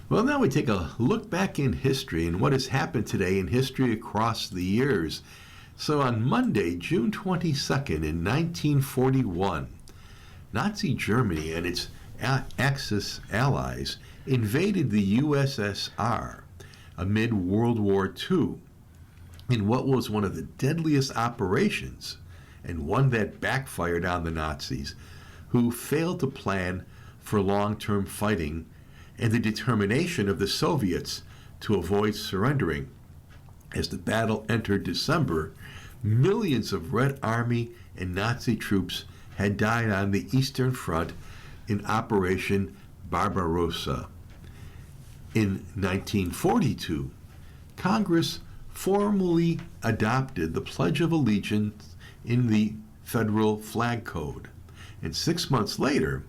Well, now we take a look back in history and what has happened today in history across the years. So on Monday, June 22nd in 1941, Nazi Germany and its Axis allies invaded the USSR amid World War II in what was one of the deadliest operations, and one that backfired on the Nazis, who failed to plan for long-term fighting and the determination of the Soviets to avoid surrendering. As the battle entered December, millions of Red Army and Nazi troops had died on the Eastern Front in Operation Barbarossa. In 1942, Congress formally adopted the Pledge of Allegiance in the Federal Flag Code. And 6 months later,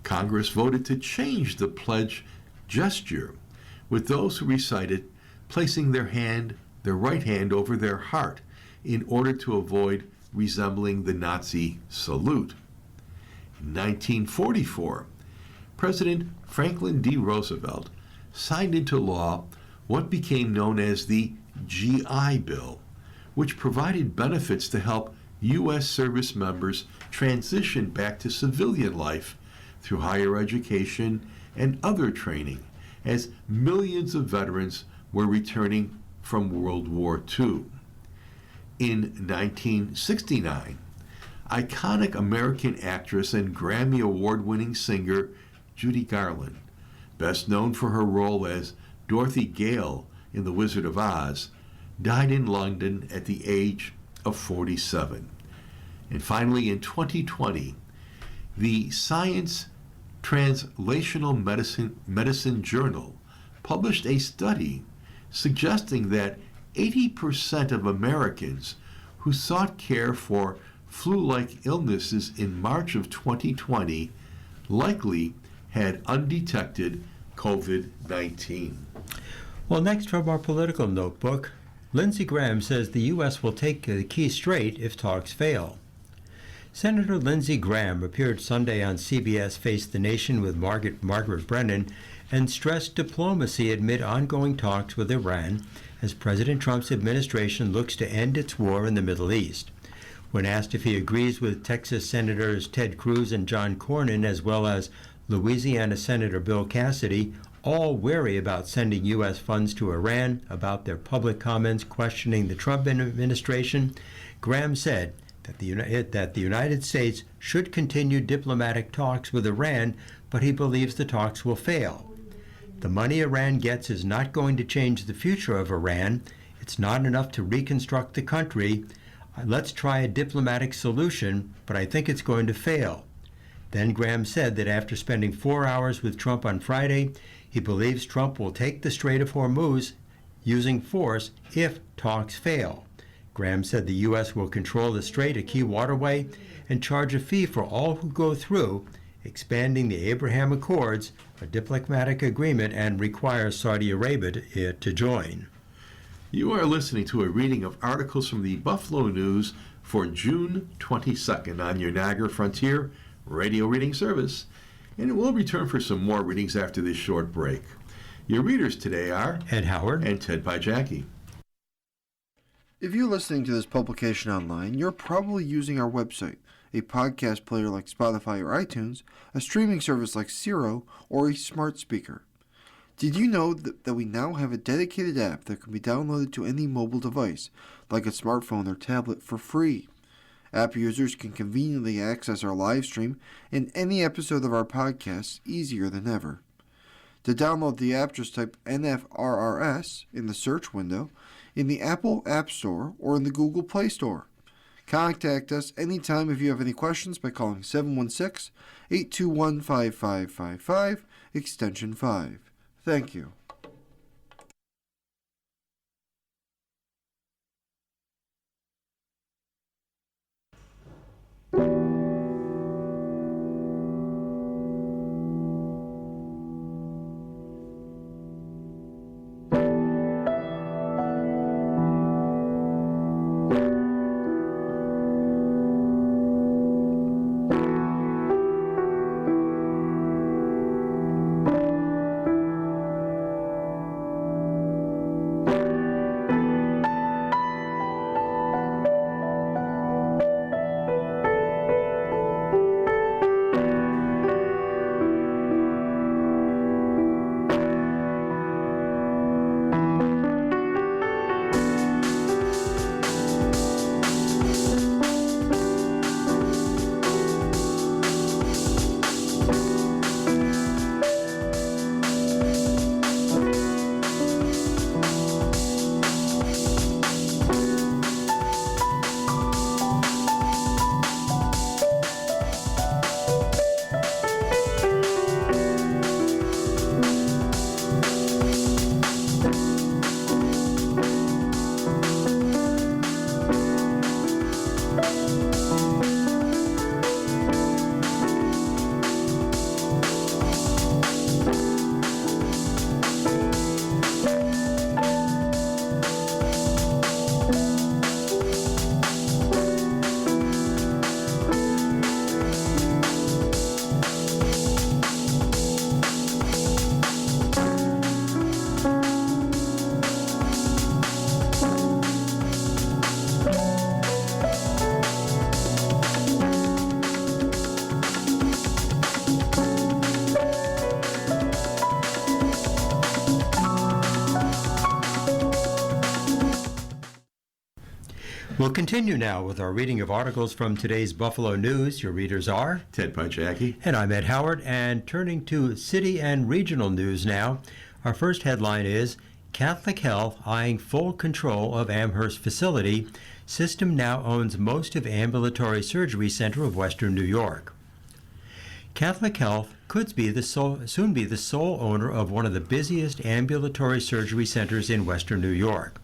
Congress voted to change the pledge gesture, with those who recited placing their right hand over their heart in order to avoid resembling the Nazi salute. In 1944, President Franklin D. Roosevelt signed into law what became known as the GI Bill, which provided benefits to help U.S. service members transition back to civilian life through higher education and other training, as millions of veterans were returning from World War II. In 1969, iconic American actress and Grammy Award-winning singer Judy Garland, best known for her role as Dorothy Gale in The Wizard of Oz, died in London at the age of 47. And finally, in 2020, the Science Translational Medicine Journal published a study suggesting that 80% of Americans who sought care for flu-like illnesses in March of 2020 likely had undetected COVID-19. Well, next from our political notebook, Lindsey Graham says the U.S. will take the key straight if talks fail. Senator Lindsey Graham appeared Sunday on CBS Face the Nation with Margaret Brennan and stressed diplomacy amid ongoing talks with Iran as President Trump's administration looks to end its war in the Middle East. When asked if he agrees with Texas Senators Ted Cruz and John Cornyn, as well as Louisiana Senator Bill Cassidy, all wary about sending U.S. funds to Iran, about their public comments questioning the Trump administration, Graham said that the United States should continue diplomatic talks with Iran, but he believes the talks will fail. The money Iran gets is not going to change the future of Iran. It's not enough to reconstruct the country. Let's try a diplomatic solution, but I think it's going to fail. Then Graham said that after spending 4 hours with Trump on Friday, he believes Trump will take the Strait of Hormuz using force if talks fail. Graham said the U.S. will control the strait, a key waterway, and charge a fee for all who go through, expanding the Abraham Accords, a diplomatic agreement, and requires Saudi Arabia to join. You are listening to a reading of articles from the Buffalo News for June 22nd on your Niagara Frontier radio reading service, and it will return for some more readings after this short break. Your readers today are Ed Howard and Ted Pajacki. If you're listening to this publication online, you're probably using our website, a podcast player like Spotify or iTunes, a streaming service like Siro, or a smart speaker. Did you know that we now have a dedicated app that can be downloaded to any mobile device, like a smartphone or tablet, for free? App users can conveniently access our live stream and any episode of our podcast easier than ever. To download the app, just type NFRRS in the search window in the Apple App Store or in the Google Play Store. Contact us anytime if you have any questions by calling 716-821-5555, extension 5. Thank you. We'll continue now with our reading of articles from today's Buffalo News. Your readers are Ted Pajacki. And I'm Ed Howard. And turning to city and regional news now, our first headline is Catholic Health eyeing full control of Amherst facility. System now owns most of Ambulatory Surgery Center of Western New York. Catholic Health could soon be the sole owner of one of the busiest ambulatory surgery centers in Western New York.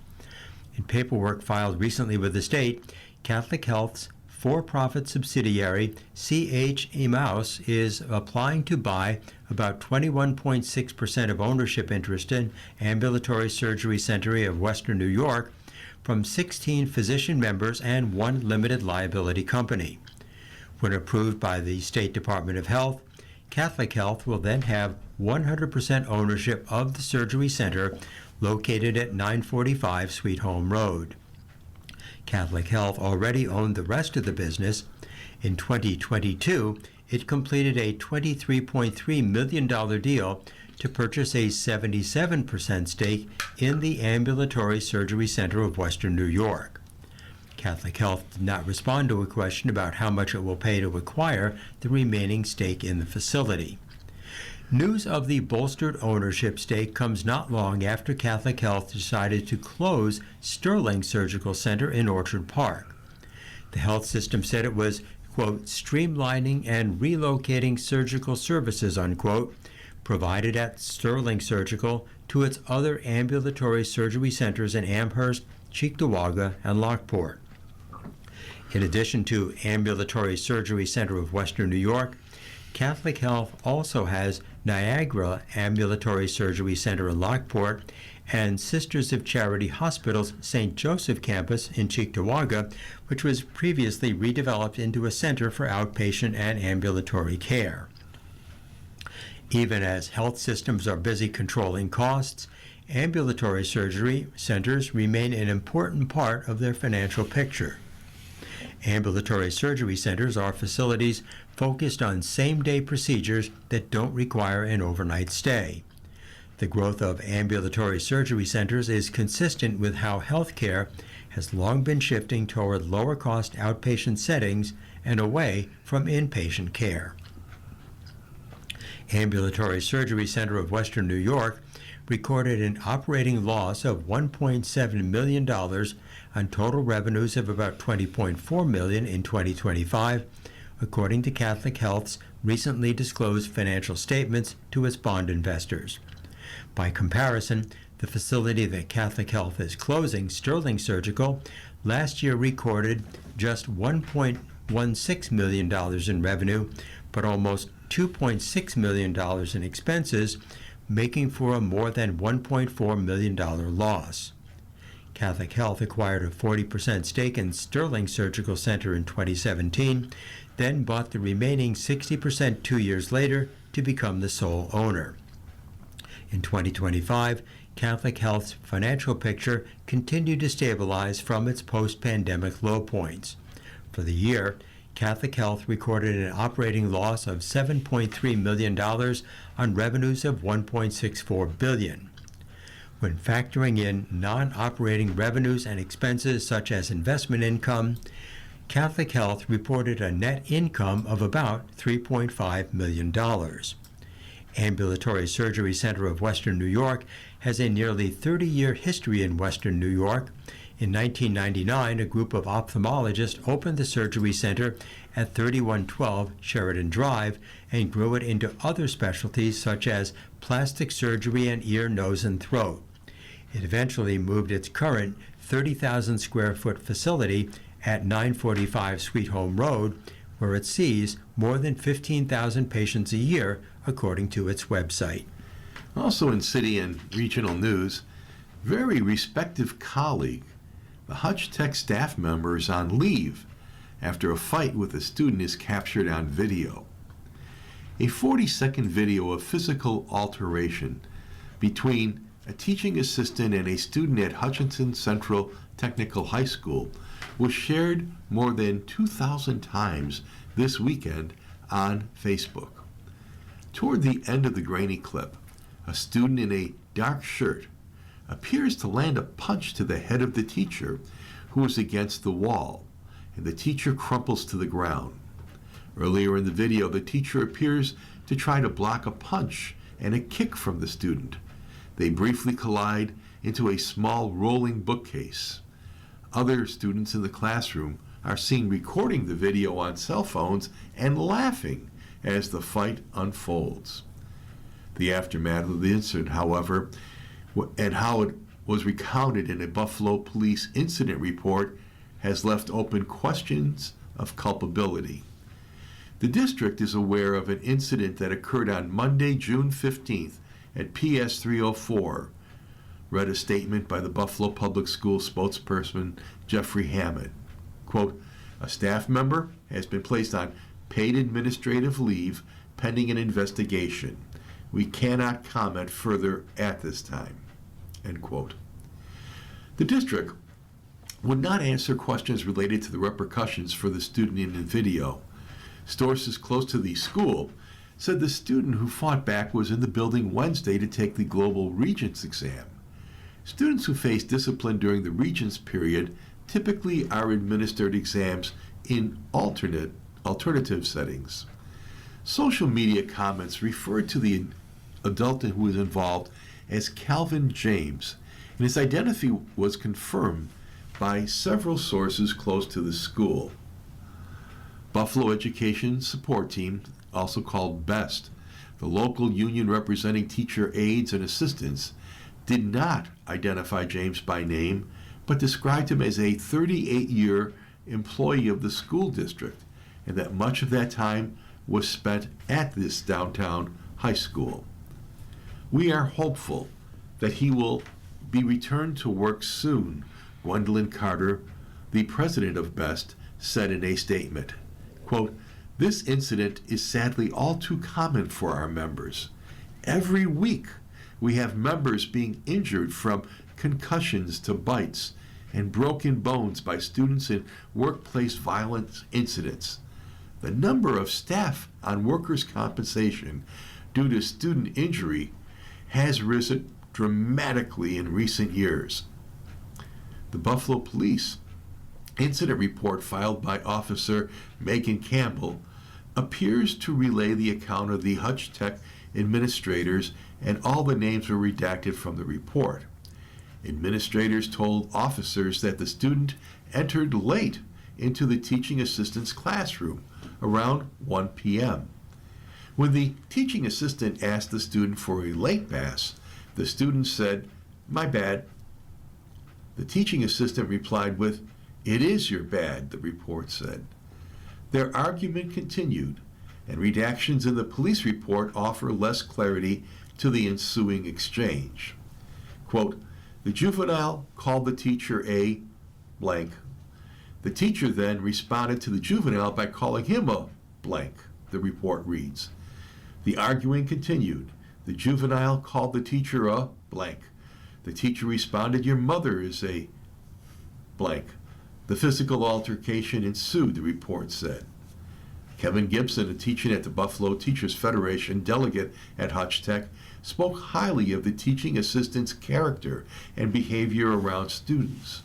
In paperwork filed recently with the state, Catholic Health's for-profit subsidiary, C.H. Emmaus, is applying to buy about 21.6% of ownership interest in Ambulatory Surgery Center of Western New York from 16 physician members and one limited liability company. When approved by the State Department of Health, Catholic Health will then have 100% ownership of the surgery center located at 945 Sweet Home Road. Catholic Health already owned the rest of the business. In 2022, it completed a $23.3 million deal to purchase a 77% stake in the Ambulatory Surgery Center of Western New York. Catholic Health did not respond to a question about how much it will pay to acquire the remaining stake in the facility. News of the bolstered ownership stake comes not long after Catholic Health decided to close Sterling Surgical Center in Orchard Park. The health system said it was, quote, streamlining and relocating surgical services, unquote, provided at Sterling Surgical to its other ambulatory surgery centers in Amherst, Cheektowaga, and Lockport. In addition to Ambulatory Surgery Center of Western New York, Catholic Health also has Niagara Ambulatory Surgery Center in Lockport and Sisters of Charity Hospital's St. Joseph campus in Cheektowaga, which was previously redeveloped into a center for outpatient and ambulatory care. Even as health systems are busy controlling costs, ambulatory surgery centers remain an important part of their financial picture. Ambulatory surgery centers are facilities focused on same-day procedures that don't require an overnight stay. The growth of ambulatory surgery centers is consistent with how healthcare has long been shifting toward lower-cost outpatient settings and away from inpatient care. Ambulatory Surgery Center of Western New York recorded an operating loss of $1.7 million on total revenues of about $20.4 million in 2025, according to Catholic Health's recently disclosed financial statements to its bond investors. By comparison, the facility that Catholic Health is closing, Sterling Surgical, last year recorded just $1.16 million in revenue, but almost $2.6 million in expenses, making for a more than $1.4 million loss. Catholic Health acquired a 40% stake in Sterling Surgical Center in 2017, then bought the remaining 60% 2 years later to become the sole owner. In 2025, Catholic Health's financial picture continued to stabilize from its post-pandemic low points. For the year, Catholic Health recorded an operating loss of $7.3 million on revenues of $1.64 billion. When factoring in non-operating revenues and expenses such as investment income, Catholic Health reported a net income of about $3.5 million. Ambulatory Surgery Center of Western New York has a nearly 30-year history in Western New York. In 1999, a group of ophthalmologists opened the surgery center at 3112 Sheridan Drive and grew it into other specialties such as plastic surgery and ear, nose, and throat. It eventually moved its current 30,000 square foot facility at 945 Sweet Home Road, where it sees more than 15,000 patients a year, according to its website. Also in city and regional news, very respective colleague, the Hutch Tech staff member, is on leave after a fight with a student is captured on video. A 40-second video of physical alteration between a teaching assistant and a student at Hutchinson Central Technical High School was shared more than 2,000 times this weekend on Facebook. Toward the end of the grainy clip, a student in a dark shirt appears to land a punch to the head of the teacher, who is against the wall, and the teacher crumples to the ground. Earlier in the video, the teacher appears to try to block a punch and a kick from the student. They briefly collide into a small rolling bookcase. Other students in the classroom are seen recording the video on cell phones and laughing as the fight unfolds. The aftermath of the incident, however, and how it was recounted in a Buffalo police incident report, has left open questions of culpability. The district is aware of an incident that occurred on Monday, June 15th at PS 304, read a statement by the Buffalo Public Schools spokesperson Jeffrey Hammond. Quote, "A staff member has been placed on paid administrative leave pending an investigation. We cannot comment further at this time." End quote. The district would not answer questions related to the repercussions for the student in the video. Sources close to the school said the student who fought back was in the building Wednesday to take the Global Regents exam. Students who face discipline during the Regents period typically are administered exams in alternative settings. Social media comments referred to the adult who was involved as Calvin James, and his identity was confirmed by several sources close to the school. Buffalo Education Support Team, also called BEST, the local union representing teacher aides and assistants, did not identify James by name, but described him as a 38-year employee of the school district, and that much of that time was spent at this downtown high school. "We are hopeful that he will be returned to work soon," Gwendolyn Carter, the president of BEST, said in a statement. Quote, "This incident is sadly all too common for our members. Every week we have members being injured from concussions to bites and broken bones by students in workplace violence incidents. The number of staff on workers' compensation due to student injury has risen dramatically in recent years." The Buffalo Police incident report filed by Officer Megan Campbell appears to relay the account of the Hutch Tech administrators, and all the names were redacted from the report. Administrators told officers that the student entered late into the teaching assistant's classroom around 1 p.m. When the teaching assistant asked the student for a late pass, the student said, "My bad." The teaching assistant replied with, "It is your bad," the report said. Their argument continued, and redactions in the police report offer less clarity to the ensuing exchange. Quote, "The juvenile called the teacher a blank. The teacher then responded to the juvenile by calling him a blank," the report reads. The arguing continued. The juvenile called the teacher a blank. The teacher responded, "Your mother is a blank." The physical altercation ensued, the report said. Kevin Gibson, a teacher at the Buffalo Teachers Federation delegate at Hutch Tech, spoke highly of the teaching assistant's character and behavior around students.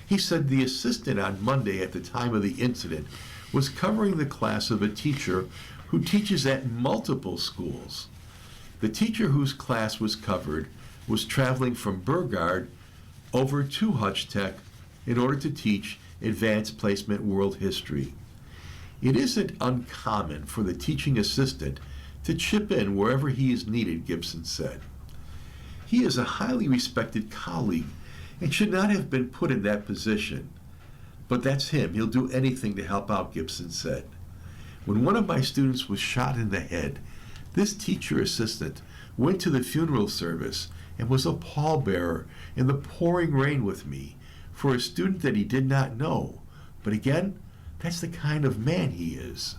He said the assistant on Monday at the time of the incident was covering the class of a teacher who teaches at multiple schools. The teacher whose class was covered was traveling from Burgard over to Hutch Tech in order to teach advanced placement world history. It isn't uncommon for the teaching assistant to chip in wherever he is needed, Gibson said. He is a highly respected colleague and should not have been put in that position. But that's him. He'll do anything to help out, Gibson said. When one of my students was shot in the head, this teacher assistant went to the funeral service and was a pallbearer in the pouring rain with me for a student that he did not know. But again, that's the kind of man he is.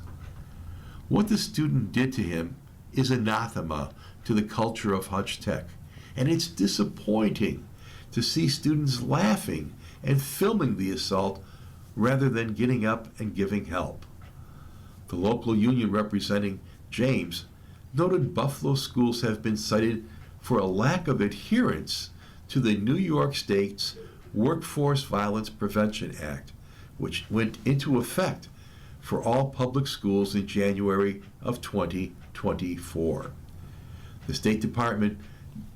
What the student did to him is anathema to the culture of Hutch Tech, and it's disappointing to see students laughing and filming the assault rather than getting up and giving help. The local union representing James noted Buffalo schools have been cited for a lack of adherence to the New York State's Workforce Violence Prevention Act, which went into effect for all public schools in January of 2024. The State Department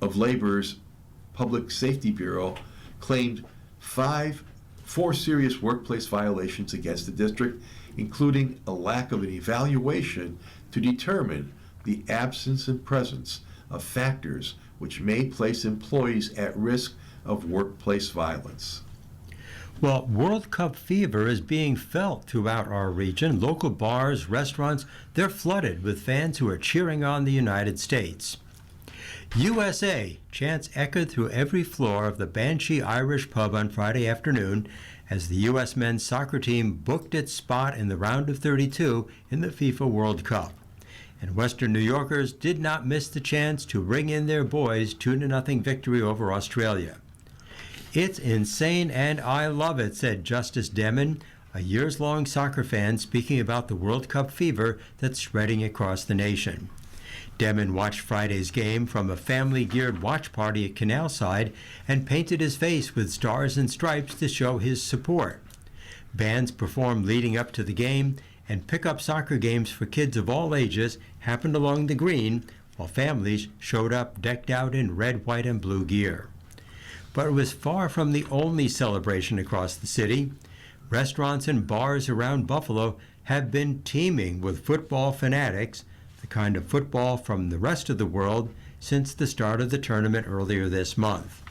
of Labor's Public Safety Bureau claimed four serious workplace violations against the district, including a lack of an evaluation to determine the absence and presence of factors which may place employees at risk of workplace violence. Well, World Cup fever is being felt throughout our region. Local bars, restaurants, they're flooded with fans who are cheering on the United States. USA chants echoed through every floor of the Banshee Irish pub on Friday afternoon as the U.S. men's soccer team booked its spot in the round of 32 in the FIFA World Cup. And Western New Yorkers did not miss the chance to ring in their boys' 2-0 victory over Australia. "It's insane and I love it," said Justice Demmin, a years-long soccer fan speaking about the World Cup fever that's spreading across the nation. Demmin watched Friday's game from a family-geared watch party at Canalside and painted his face with stars and stripes to show his support. Bands performed leading up to the game, and pick-up soccer games for kids of all ages happened along the green, while families showed up decked out in red, white, and blue gear. But it was far from the only celebration across the city. Restaurants and bars around Buffalo have been teeming with football fanatics, the kind of football from the rest of the world, since the start of the tournament earlier this month.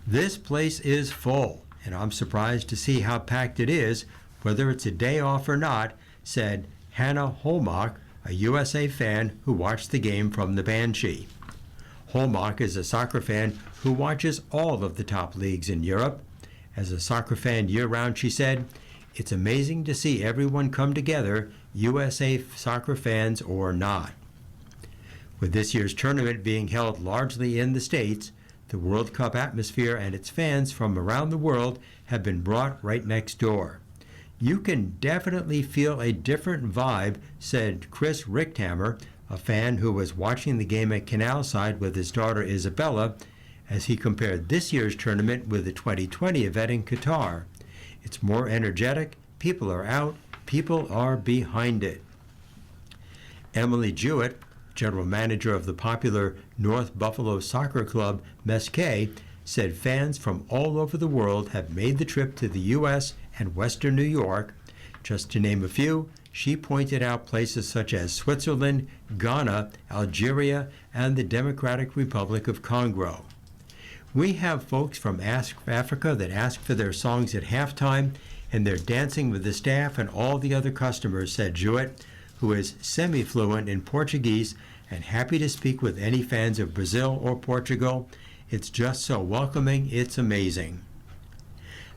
"This place is full, and I'm surprised to see how packed it is, whether it's a day off or not," said Hannah Holmach, a USA fan who watched the game from the Banshee. Holmach is a soccer fan who watches all of the top leagues in Europe. As a soccer fan year-round, she said, "It's amazing to see everyone come together, USA soccer fans or not." With this year's tournament being held largely in the States, the World Cup atmosphere and its fans from around the world have been brought right next door. "You can definitely feel a different vibe," said Chris Richthammer, a fan who was watching the game at Canalside with his daughter Isabella, as he compared this year's tournament with the 2020 event in Qatar. "It's more energetic, people are out, people are behind it." Emily Jewett, general manager of the popular North Buffalo soccer club Mesquite, said fans from all over the world have made the trip to the U.S. and Western New York. Just to name a few, she pointed out places such as Switzerland, Ghana, Algeria, and the Democratic Republic of Congo. "We have folks from Africa that ask for their songs at halftime, and they're dancing with the staff and all the other customers," said Jewett, who is semi-fluent in Portuguese and happy to speak with any fans of Brazil or Portugal. "It's just so welcoming, it's amazing."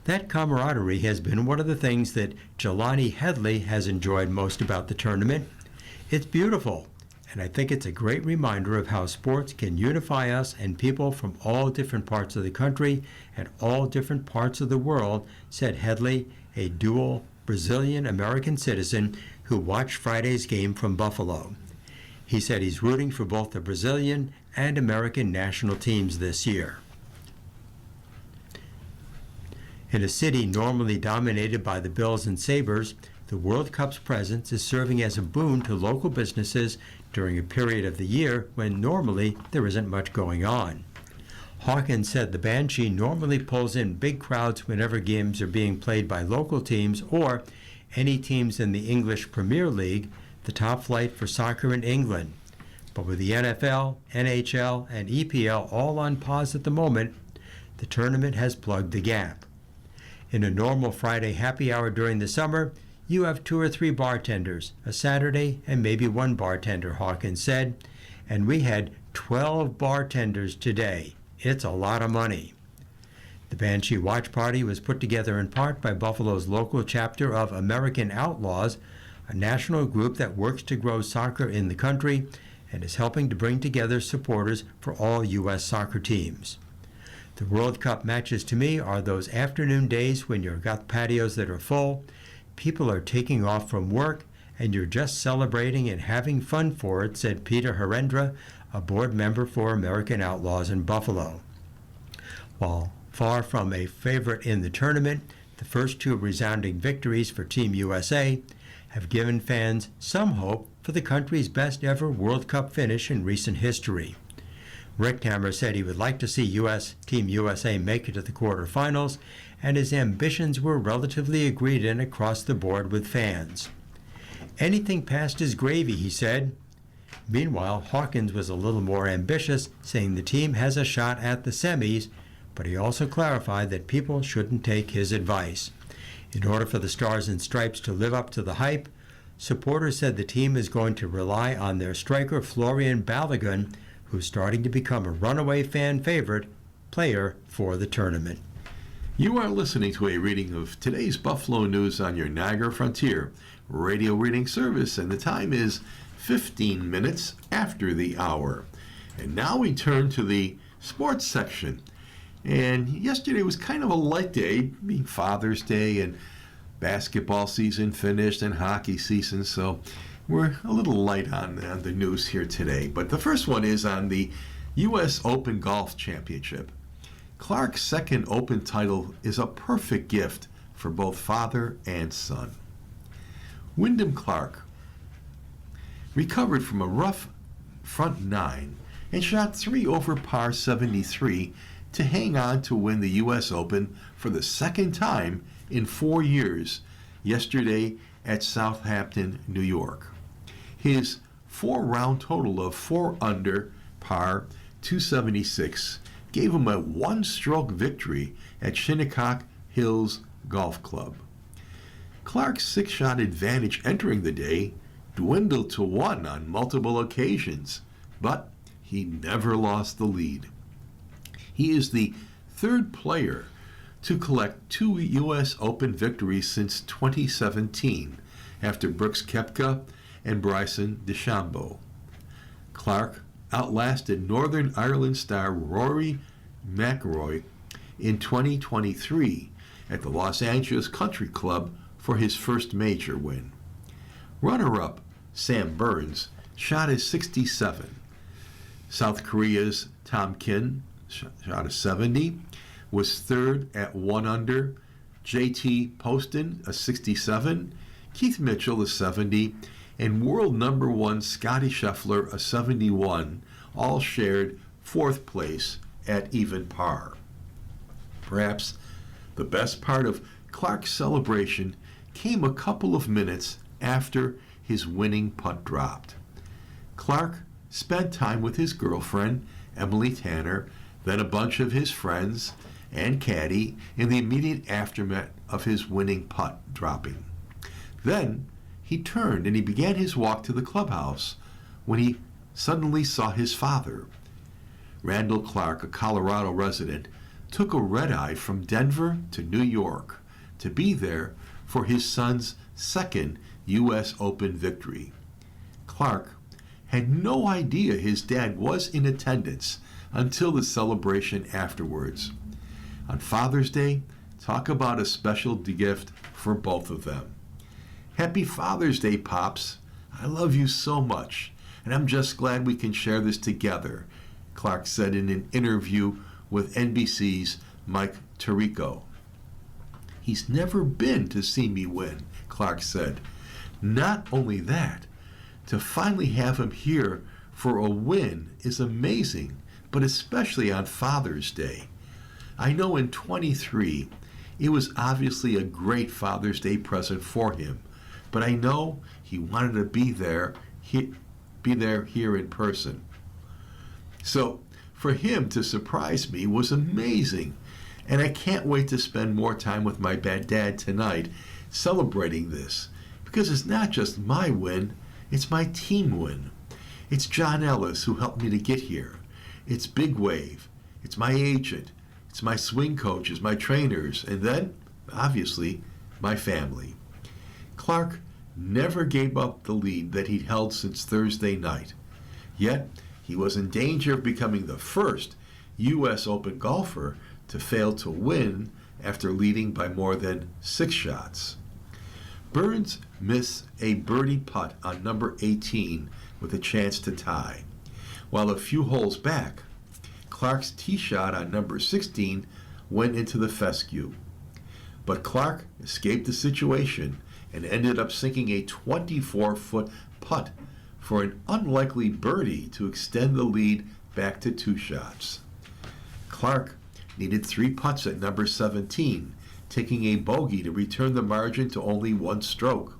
That camaraderie has been one of the things that Jelani Headley has enjoyed most about the tournament. "It's beautiful, and I think it's a great reminder of how sports can unify us and people from all different parts of the country and all different parts of the world," said Headley, a dual Brazilian-American citizen who watched Friday's game from Buffalo. He said he's rooting for both the Brazilian and American national teams this year. In a city normally dominated by the Bills and Sabres, the World Cup's presence is serving as a boon to local businesses during a period of the year when normally there isn't much going on. Hawkins said the Banshee normally pulls in big crowds whenever games are being played by local teams or any teams in the English Premier League, the top flight for soccer in England. But with the NFL, NHL, and EPL all on pause at the moment, the tournament has plugged the gap. In a normal Friday happy hour during the summer, you have 2 or 3 bartenders, a Saturday, and maybe 1 bartender, Hawkins said, and we had 12 bartenders today. It's a lot of money. The Banshee Watch Party was put together in part by Buffalo's local chapter of American Outlaws, a national group that works to grow soccer in the country and is helping to bring together supporters for all U.S. soccer teams. The World Cup matches to me are those afternoon days when you've got patios that are full, people are taking off from work, and you're just celebrating and having fun for it, said Peter Harendra, a board member for American Outlaws in Buffalo. While Far from a favorite in the tournament, the first two resounding victories for Team USA have given fans some hope for the country's best ever World Cup finish in recent history. Rickhammer said he would like to see Team USA make it to the quarterfinals, and his ambitions were relatively agreed in across the board with fans. Anything past is gravy, he said. Meanwhile, Hawkins was a little more ambitious, saying the team has a shot at the semis, but he also clarified that people shouldn't take his advice. In order for the Stars and Stripes to live up to the hype, supporters said the team is going to rely on their striker Florian Balogun, who's starting to become a runaway fan favorite player for the tournament. You are listening to a reading of today's Buffalo News on your Niagara Frontier radio reading service, and the time is 15 minutes after the hour. And now we turn to the sports section. And yesterday was kind of a light day, being Father's Day, and basketball season finished and hockey season, so we're a little light on the news here today. But the first one is on the U.S. Open Golf Championship. Clark's second Open title is a perfect gift for both father and son. Wyndham Clark recovered from a rough front nine and shot 3 over par 73 to hang on to win the U.S. Open for the second time in 4 years yesterday at Southampton, New York. His 4-round total of 4 under par 276 gave him a 1-stroke victory at Shinnecock Hills Golf Club. Clark's 6-shot advantage entering the day dwindled to 1 on multiple occasions, but he never lost the lead. He is the third player to collect 2 U.S. Open victories since 2017, after Brooks Koepka and Bryson DeChambeau. Clark outlasted Northern Ireland star Rory McIlroy in 2023 at the Los Angeles Country Club for his first major win. Runner-up Sam Burns shot a 67. South Korea's Tom Kim shot a 70, was third at 1 under. JT Poston, a 67, Keith Mitchell, a 70, and world number 1 Scottie Scheffler, a 71, all shared 4th place at even par. Perhaps the best part of Clark's celebration came a couple of minutes after his winning putt dropped. Clark spent time with his girlfriend, Emily Tanner, then a bunch of his friends and caddy in the immediate aftermath of his winning putt dropping. Then he turned and he began his walk to the clubhouse when he suddenly saw his father. Randall Clark, a Colorado resident, took a red-eye from Denver to New York to be there for his son's second U.S. Open victory. Clark had no idea his dad was in attendance until the celebration afterwards. On Father's Day, talk about a special gift for both of them. Happy Father's Day, Pops. I love you so much, and I'm just glad we can share this together, Clark said in an interview with NBC's Mike Tirico. He's never been to see me win, Clark said. Not only that, to finally have him here for a win is amazing, but especially on Father's Day. I know in 23, it was obviously a great Father's Day present for him, but I know he wanted to be there here in person. So for him to surprise me was amazing, and I can't wait to spend more time with my dad tonight celebrating this, because it's not just my win, it's my team win. It's John Ellis who helped me to get here. It's Big Wave. It's my agent. It's my swing coaches, my trainers, and then, obviously, my family. Clark never gave up the lead that he'd held since Thursday night. Yet, he was in danger of becoming the first U.S. Open golfer to fail to win after leading by more than 6 shots. Burns missed a birdie putt on number 18 with a chance to tie, while a few holes back, Clark's tee shot on number 16 went into the fescue. But Clark escaped the situation and ended up sinking a 24-foot putt for an unlikely birdie to extend the lead back to 2 shots. Clark needed 3 putts at number 17, taking a bogey to return the margin to only 1 stroke.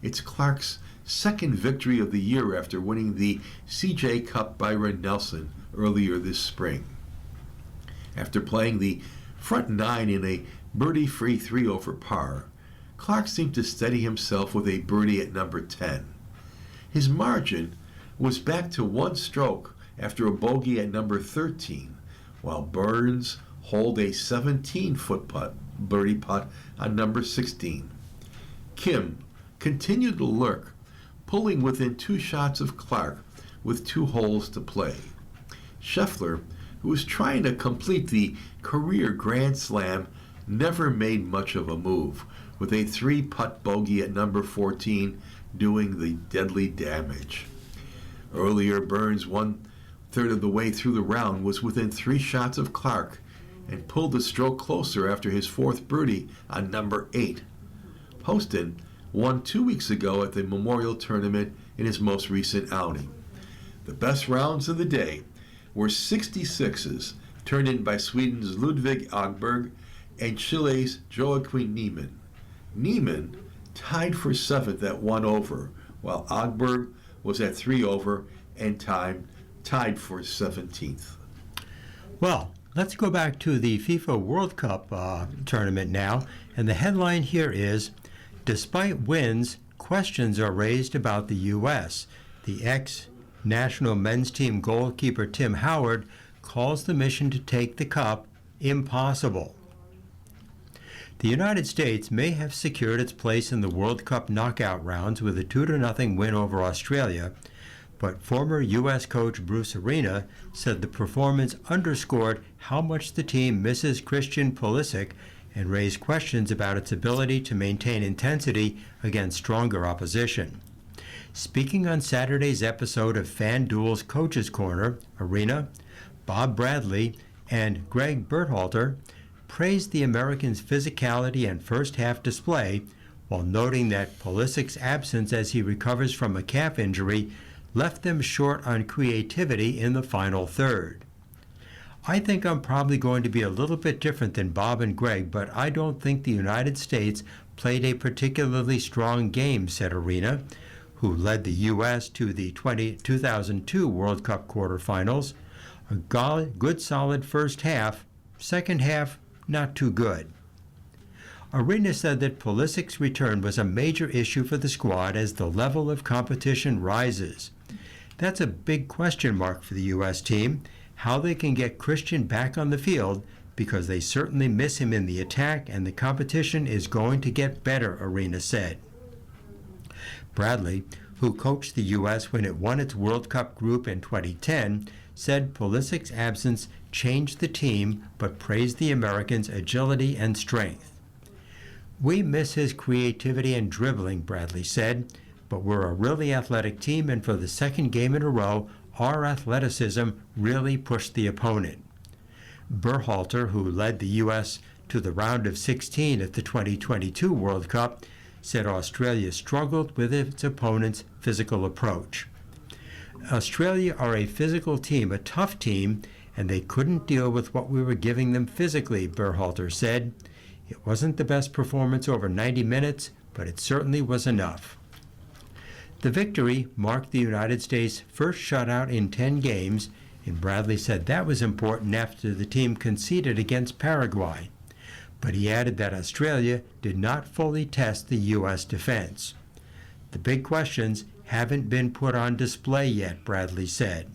It's Clark's second victory of the year after winning the CJ Cup Byron Nelson earlier this spring. After playing the front 9 in a birdie-free 3 over par, Clark seemed to steady himself with a birdie at number 10. His margin was back to 1 stroke after a bogey at number 13, while Burns holed a 17-foot birdie putt on number 16. Kim continued to lurk, pulling within 2 shots of Clark with 2 holes to play. Scheffler, who was trying to complete the career Grand Slam, never made much of a move, with a 3-putt bogey at number 14 doing the deadly damage. Earlier, Burns, 1/3 of the way through the round, was within 3 shots of Clark and pulled a stroke closer after his 4th birdie on number 8. Poston won 2 weeks ago at the Memorial Tournament in his most recent outing. The best rounds of the day were 66s, turned in by Sweden's Ludvig Åberg and Chile's Joaquin Niemann. Niemann tied for 7th at 1 over, while Åberg was at 3 over and tied for 17th. Well, let's go back to the FIFA World Cup tournament now, and the headline here is, despite wins, questions are raised about the U.S. The ex-national men's team goalkeeper Tim Howard calls the mission to take the cup impossible. The United States may have secured its place in the World Cup knockout rounds with a 2-0 win over Australia, but former U.S. coach Bruce Arena said the performance underscored how much the team misses Christian Pulisic and raised questions about its ability to maintain intensity against stronger opposition. Speaking on Saturday's episode of FanDuel's Coach's Corner, Arena, Bob Bradley, and Greg Berhalter praised the Americans' physicality and first-half display, while noting that Pulisic's absence as he recovers from a calf injury left them short on creativity in the final third. I think I'm probably going to be a little bit different than Bob and Greg, but I don't think the United States played a particularly strong game, said Arena, who led the U.S. to the 2002 World Cup quarterfinals. A good solid first half, second half not too good. Arena said that Pulisic's return was a major issue for the squad as the level of competition rises. That's a big question mark for the U.S. team, how they can get Christian back on the field, because they certainly miss him in the attack and the competition is going to get better, Arena said. Bradley, who coached the U.S. when it won its World Cup group in 2010, said Pulisic's absence changed the team, but praised the Americans' agility and strength. We miss his creativity and dribbling, Bradley said, but we're a really athletic team, and for the second game in a row, our athleticism really pushed the opponent. Berhalter, who led the U.S. to the round of 16 at the 2022 World Cup, said Australia struggled with its opponent's physical approach. Australia are a physical team, a tough team, and they couldn't deal with what we were giving them physically, Berhalter said. It wasn't the best performance over 90 minutes, but it certainly was enough. The victory marked the United States' first shutout in 10 games, and Bradley said that was important after the team conceded against Paraguay. But he added that Australia did not fully test the U.S. defense. The big questions haven't been put on display yet, Bradley said.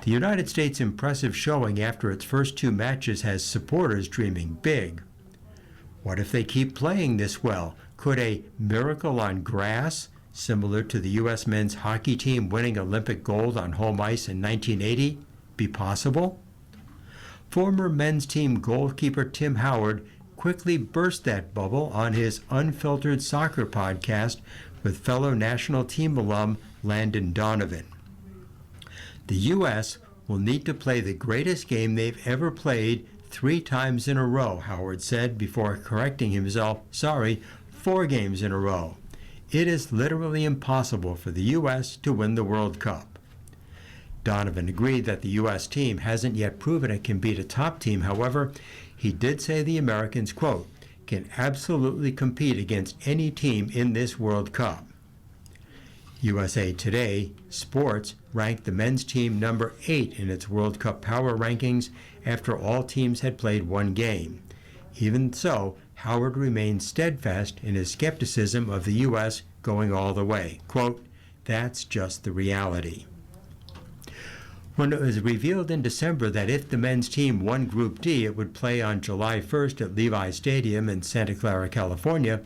The United States' impressive showing after its first 2 matches has supporters dreaming big. What if they keep playing this well? Could a miracle on grass, similar to the U.S. men's hockey team winning Olympic gold on home ice in 1980, be possible? Former men's team goalkeeper Tim Howard quickly burst that bubble on his Unfiltered Soccer podcast with fellow national team alum Landon Donovan. The U.S. will need to play the greatest game they've ever played 3 times in a row, Howard said before correcting himself. Sorry, 4 games in a row. It is literally impossible for the U.S. to win the World Cup. Donovan agreed that the U.S. team hasn't yet proven it can beat a top team. However, he did say the Americans, quote, can absolutely compete against any team in this World Cup. USA Today Sports ranked the men's team number 8 in its World Cup power rankings after all teams had played 1 game. Even so, Howard remained steadfast in his skepticism of the U.S. going all the way. Quote, that's just the reality. When it was revealed in December that if the men's team won Group D, it would play on July 1st at Levi Stadium in Santa Clara, California,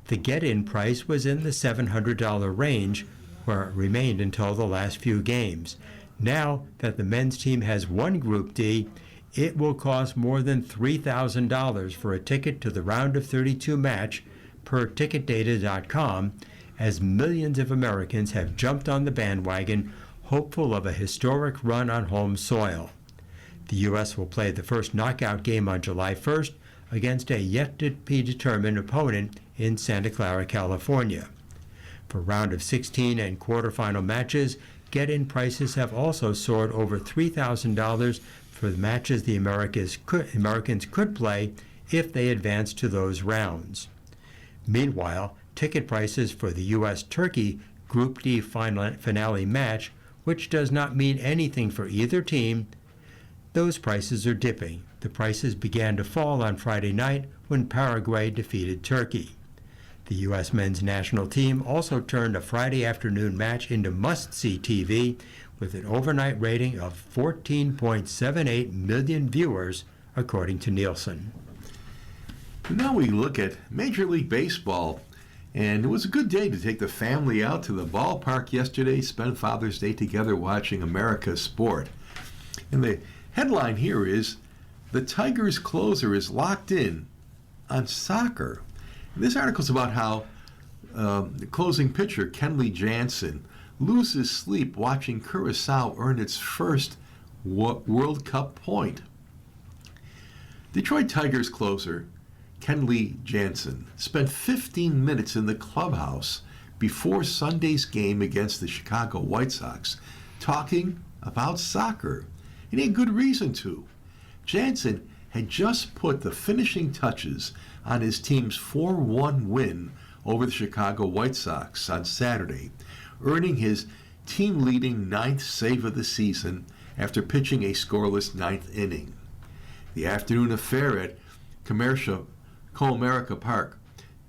the get-in price was in the $700 range, where it remained until the last few games. Now that the men's team has won Group D, it will cost more than $3,000 for a ticket to the round of 32 match, per Ticketdata.com, as millions of Americans have jumped on the bandwagon, hopeful of a historic run on home soil. The U.S. will play the first knockout game on July 1st against a yet-to-be-determined opponent in Santa Clara, California. For round of 16 and quarterfinal matches, get-in prices have also soared over $3,000 for the matches the Americans could play if they advance to those rounds. Meanwhile, ticket prices for the U.S.-Turkey Group D finale match, which does not mean anything for either team, those prices are dipping. The prices began to fall on Friday night when Paraguay defeated Turkey. The U.S. men's national team also turned a Friday afternoon match into must-see TV with an overnight rating of 14.78 million viewers, according to Nielsen. Now we look at Major League Baseball. And it was a good day to take the family out to the ballpark yesterday, spend Father's Day together watching America's sport. And the headline here is, the Tigers closer is locked in on soccer. And this article is about how the closing pitcher, Kenley Jansen, loses sleep watching Curaçao earn its first World Cup point. Detroit Tigers closer Kenley Jansen spent 15 minutes in the clubhouse before Sunday's game against the Chicago White Sox talking about soccer. And he had good reason to. Jansen had just put the finishing touches on his team's 4-1 win over the Chicago White Sox on Saturday, earning his team-leading 9th save of the season after pitching a scoreless 9th inning. The afternoon affair at Comerica Park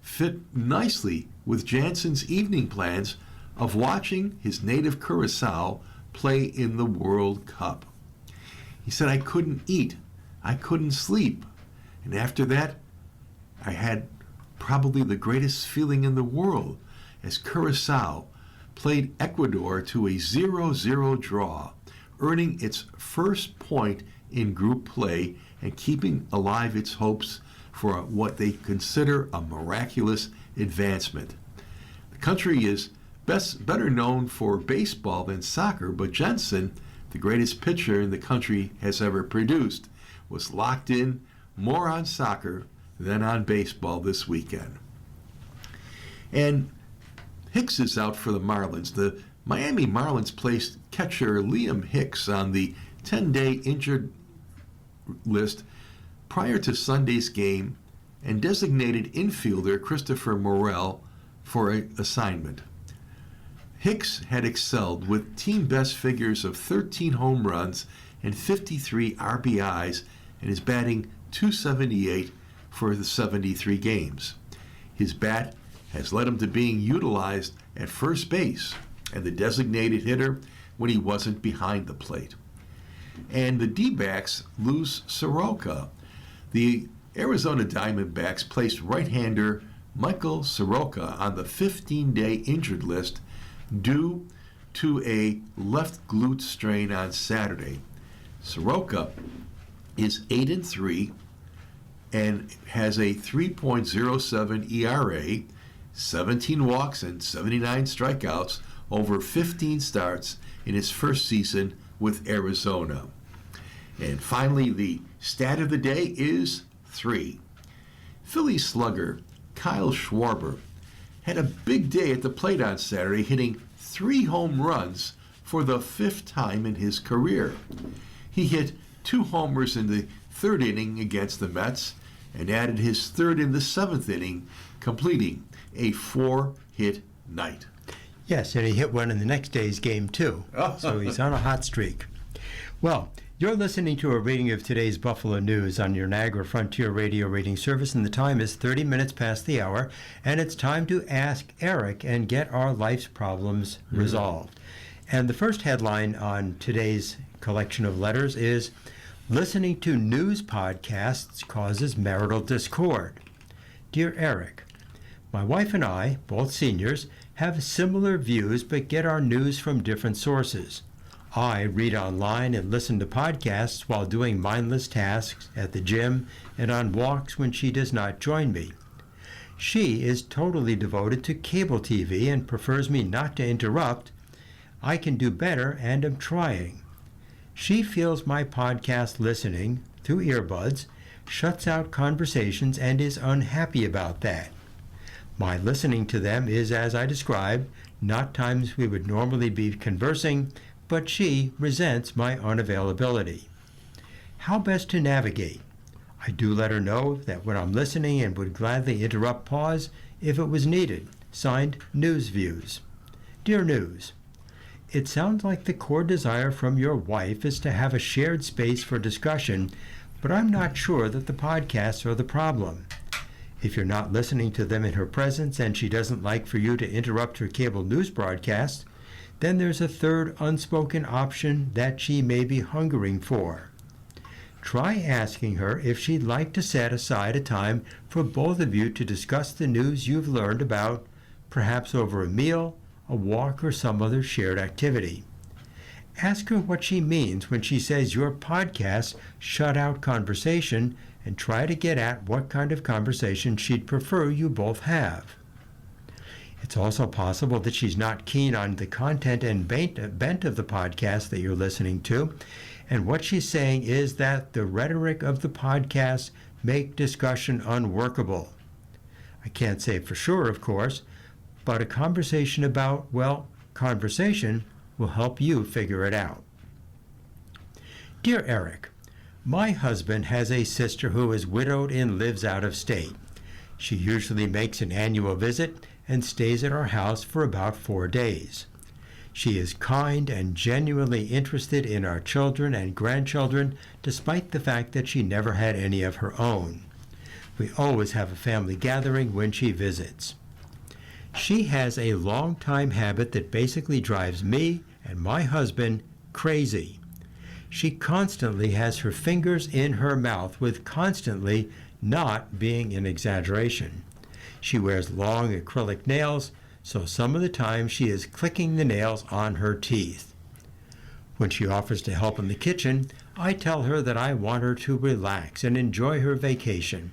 fit nicely with Jansen's evening plans of watching his native Curaçao play in the World Cup. He said, I couldn't eat, I couldn't sleep, and after that, I had probably the greatest feeling in the world as Curaçao played Ecuador to a 0-0 draw, earning its first point in group play and keeping alive its hopes for what they consider a miraculous advancement. The country is better known for baseball than soccer, but Jansen, the greatest pitcher in the country has ever produced, was locked in more on soccer than on baseball this weekend. And Hicks is out for the Marlins. The Miami Marlins placed catcher Liam Hicks on the 10-day injured list prior to Sunday's game and designated infielder Christopher Morel for an assignment. Hicks had excelled with team best figures of 13 home runs and 53 RBIs and is batting .278 for the 73 games. His bat has led him to being utilized at first base and the designated hitter when he wasn't behind the plate. And the D-backs lose Soroka. The Arizona Diamondbacks placed right-hander Michael Soroka on the 15-day injured list due to a left glute strain on Saturday. Soroka is 8-3 and has a 3.07 ERA, 17 walks and 79 strikeouts over 15 starts in his first season with Arizona. And finally, the Stat of the day is 3. Philly slugger Kyle Schwarber had a big day at the plate on Saturday, hitting 3 home runs for the 5th time in his career. He hit 2 homers in the 3rd inning against the Mets and added his 3rd in the 7th inning, completing a 4-hit night. Yes, and he hit one in the next day's game, too. So he's on a hot streak. Well, you're listening to a reading of today's Buffalo News on your Niagara Frontier Radio reading service, and the time is 30 minutes past the hour, and it's time to ask Eric and get our life's problems resolved. And the first headline on today's collection of letters is, "Listening to news podcasts causes marital discord." Dear Eric, my wife and I, both seniors, have similar views but get our news from different sources. I read online and listen to podcasts while doing mindless tasks at the gym and on walks when she does not join me. She is totally devoted to cable TV and prefers me not to interrupt. I can do better and am trying. She feels my podcast listening, through earbuds, shuts out conversations and is unhappy about that. My listening to them is, as I described, not times we would normally be conversing, but she resents my unavailability. How best to navigate? I do let her know that when I'm listening and would gladly interrupt pause if it was needed. Signed, News Views. Dear News, it sounds like the core desire from your wife is to have a shared space for discussion, but I'm not sure that the podcasts are the problem. If you're not listening to them in her presence and she doesn't like for you to interrupt her cable news broadcast, then there's a third unspoken option that she may be hungering for. Try asking her if she'd like to set aside a time for both of you to discuss the news you've learned about, perhaps over a meal, a walk, or some other shared activity. Ask her what she means when she says your podcasts shut out conversation, and try to get at what kind of conversation she'd prefer you both have. It's also possible that she's not keen on the content and bent of the podcast that you're listening to, and what she's saying is that the rhetoric of the podcast make discussion unworkable. I can't say for sure, of course, but a conversation about, well, conversation will help you figure it out. Dear Eric, my husband has a sister who is widowed and lives out of state. She usually makes an annual visit and stays at our house for about 4 days. She is kind and genuinely interested in our children and grandchildren, despite the fact that she never had any of her own. We always have a family gathering when she visits. She has a long-time habit that basically drives me and my husband crazy. She constantly has her fingers in her mouth, with constantly not being an exaggeration. She wears long acrylic nails, so some of the time she is clicking the nails on her teeth. When she offers to help in the kitchen, I tell her that I want her to relax and enjoy her vacation.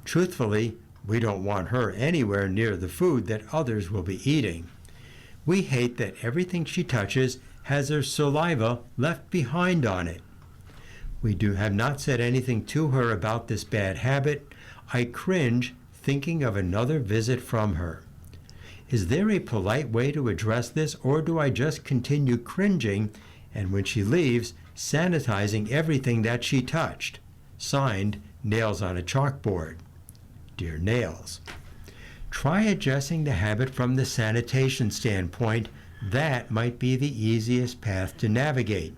Truthfully, we don't want her anywhere near the food that others will be eating. We hate that everything she touches has her saliva left behind on it. We have not said anything to her about this bad habit. I cringe thinking of another visit from her. Is there a polite way to address this, or do I just continue cringing and when she leaves, sanitizing everything that she touched? Signed, Nails on a Chalkboard. Dear Nails, try adjusting the habit from the sanitation standpoint. That might be the easiest path to navigate.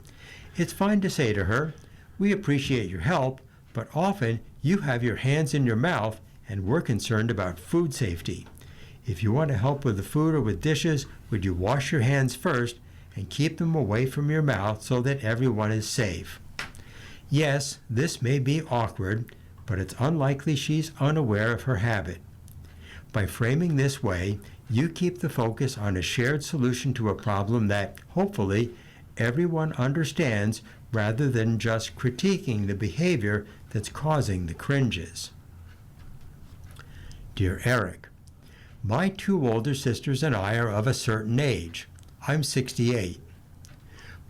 It's fine to say to her, we appreciate your help, but often you have your hands in your mouth and we're concerned about food safety. If you want to help with the food or with dishes, would you wash your hands first and keep them away from your mouth so that everyone is safe? Yes, this may be awkward, but it's unlikely she's unaware of her habit. By framing this way, you keep the focus on a shared solution to a problem that, hopefully, everyone understands, rather than just critiquing the behavior that's causing the cringes. Dear Eric, my 2 older sisters and I are of a certain age. I'm 68.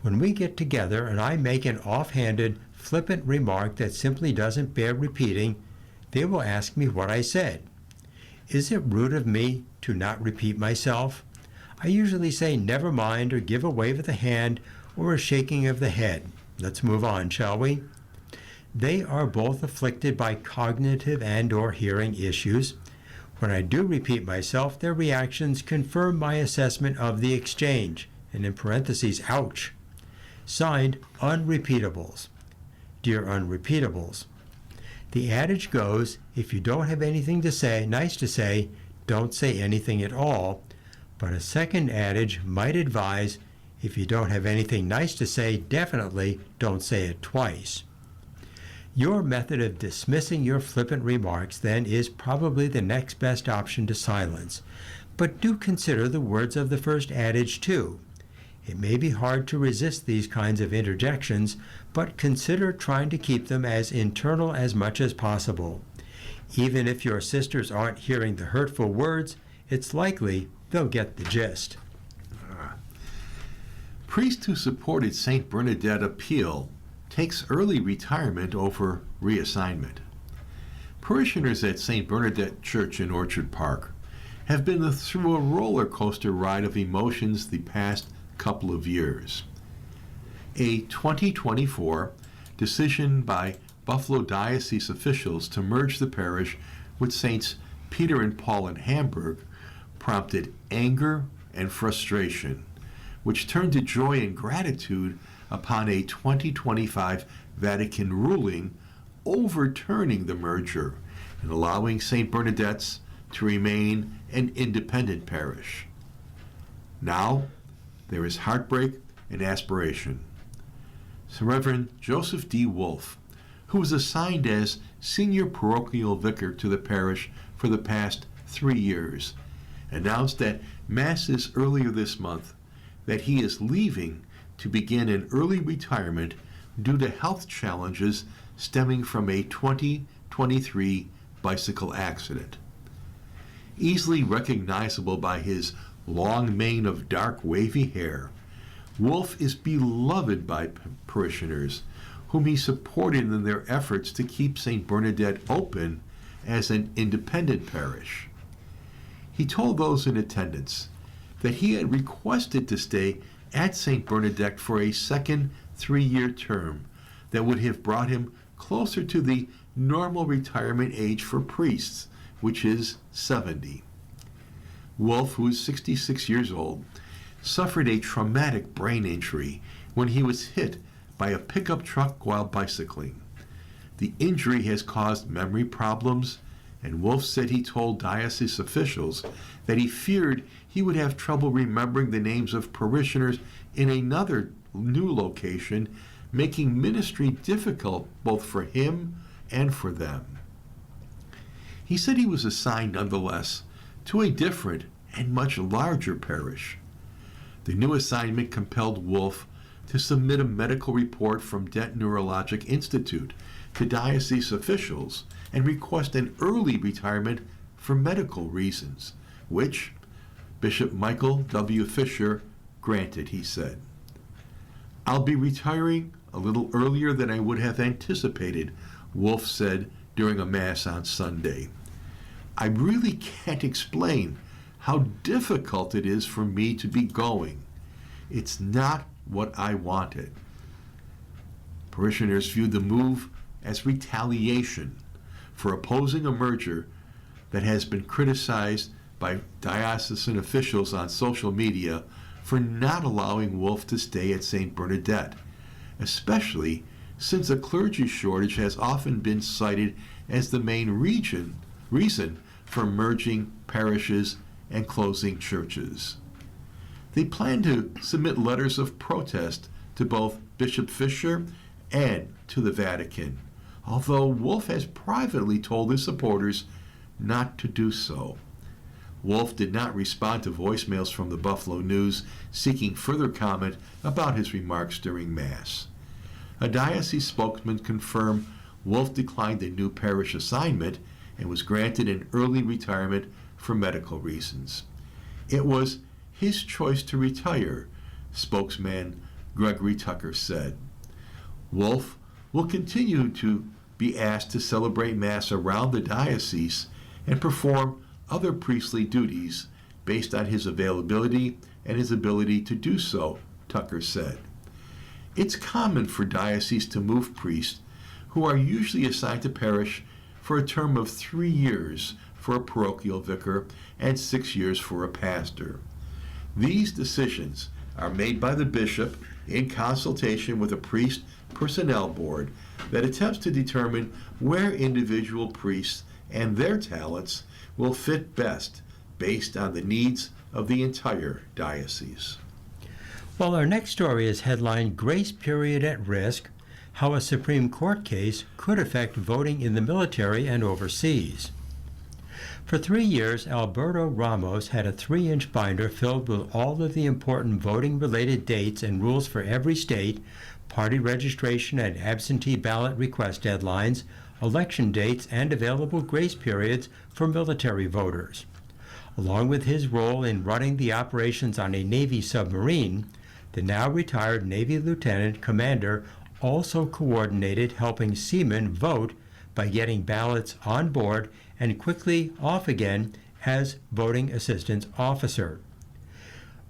When we get together and I make an offhanded, flippant remark that simply doesn't bear repeating, they will ask me what I said. Is it rude of me to not repeat myself? I usually say never mind or give a wave of the hand or a shaking of the head. Let's move on, shall we? They are both afflicted by cognitive and/or hearing issues. When I do repeat myself, their reactions confirm my assessment of the exchange, and in parentheses, ouch. Signed, Unrepeatables. Dear Unrepeatables, the adage goes, if you don't have anything to say, nice to say, don't say anything at all. But a second adage might advise, if you don't have anything nice to say, definitely don't say it twice. Your method of dismissing your flippant remarks, then, is probably the next best option to silence. But do consider the words of the first adage, too. It may be hard to resist these kinds of interjections, but consider trying to keep them as internal as much as possible. Even if your sisters aren't hearing the hurtful words, it's likely they'll get the gist. Priest who supported St. Bernadette appeal takes early retirement over reassignment. Parishioners at St. Bernadette Church in Orchard Park have been through a roller coaster ride of emotions the past couple of years. A 2024 decision by Buffalo Diocese officials to merge the parish with Saints Peter and Paul in Hamburg prompted anger and frustration, which turned to joy and gratitude upon a 2025 Vatican ruling overturning the merger and allowing St. Bernadette's to remain an independent parish. Now, there is heartbreak and aspiration. So Reverend Joseph D. Wolf, who was assigned as senior parochial vicar to the parish for the past 3 years, announced at Masses earlier this month that he is leaving to begin an early retirement due to health challenges stemming from a 2023 bicycle accident. Easily recognizable by his long mane of dark wavy hair, Wolf is beloved by parishioners whom he supported in their efforts to keep St. Bernadette open as an independent parish. He told those in attendance that he had requested to stay at St. Bernadette for a second 3-year term that would have brought him closer to the normal retirement age for priests, which is 70. Wolf, who is 66 years old, suffered a traumatic brain injury when he was hit by a pickup truck while bicycling. The injury has caused memory problems, and Wolf said he told diocese officials that he feared he would have trouble remembering the names of parishioners in another new location, making ministry difficult both for him and for them. He said he was assigned nonetheless to a different and much larger parish. The new assignment compelled Wolf to submit a medical report from Det Neurologic Institute to diocese officials and request an early retirement for medical reasons, which Bishop Michael W. Fisher granted, he said. "I'll be retiring a little earlier than I would have anticipated," Wolf said during a Mass on Sunday. "I really can't explain how difficult it is for me to be going. It's not what I wanted." Parishioners viewed the move as retaliation for opposing a merger that has been criticized by diocesan officials on social media for not allowing Wolf to stay at St. Bernadette, especially since a clergy shortage has often been cited as the main reason for merging parishes and closing churches. They plan to submit letters of protest to both Bishop Fisher and to the Vatican, although Wolf has privately told his supporters not to do so. Wolf did not respond to voicemails from the Buffalo News seeking further comment about his remarks during Mass. A diocese spokesman confirmed Wolf declined a new parish assignment and was granted an early retirement for medical reasons. It was his choice to retire, spokesman Gregory Tucker said. Wolf will continue to be asked to celebrate Mass around the diocese and perform other priestly duties based on his availability and his ability to do so, Tucker said. It's common for dioceses to move priests who are usually assigned to parish for a term of 3 years for a parochial vicar and 6 years for a pastor. These decisions are made by the bishop in consultation with a priest personnel board that attempts to determine where individual priests and their talents will fit best based on the needs of the entire diocese. Well, our next story is headlined Grace Period at Risk, How a Supreme Court Case Could Affect Voting in the Military and Overseas. For 3 years, Alberto Ramos had a 3-inch binder filled with all of the important voting-related dates and rules for every state, party registration and absentee ballot request deadlines, election dates, and available grace periods for military voters. Along with his role in running the operations on a Navy submarine, the now retired Navy Lieutenant Commander also coordinated helping seamen vote by getting ballots on board and quickly off again as voting assistance officer.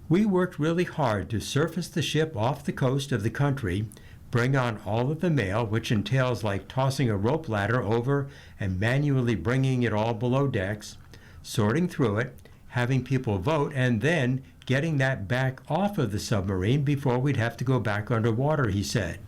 We worked really hard to surface the ship off the coast of the country, bring on all of the mail, which entails like tossing a rope ladder over and manually bringing it all below decks, sorting through it, having people vote, and then getting that back off of the submarine before we'd have to go back underwater, he said.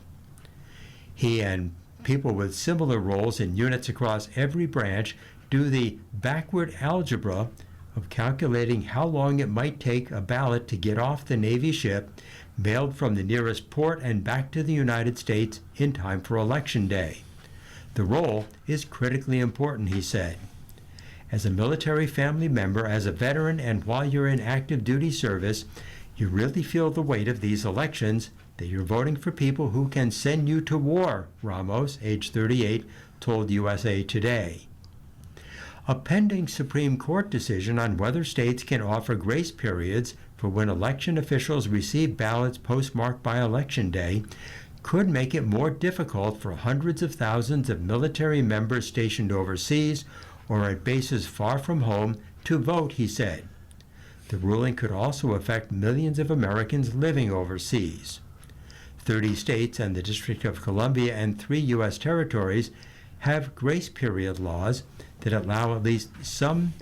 He and people with similar roles in units across every branch do the backward algebra of calculating how long it might take a ballot to get off the Navy ship, mailed from the nearest port and back to the United States in time for Election Day. The role is critically important, he said. As a military family member, as a veteran, and while you're in active duty service, you really feel the weight of these elections, that you're voting for people who can send you to war, Ramos, age 38, told USA Today. A pending Supreme Court decision on whether states can offer grace periods for when election officials receive ballots postmarked by Election Day could make it more difficult for hundreds of thousands of military members stationed overseas or at bases far from home to vote, he said. The ruling could also affect millions of Americans living overseas. 30 states and the District of Columbia and 3 U.S. territories have grace period laws that allow at least some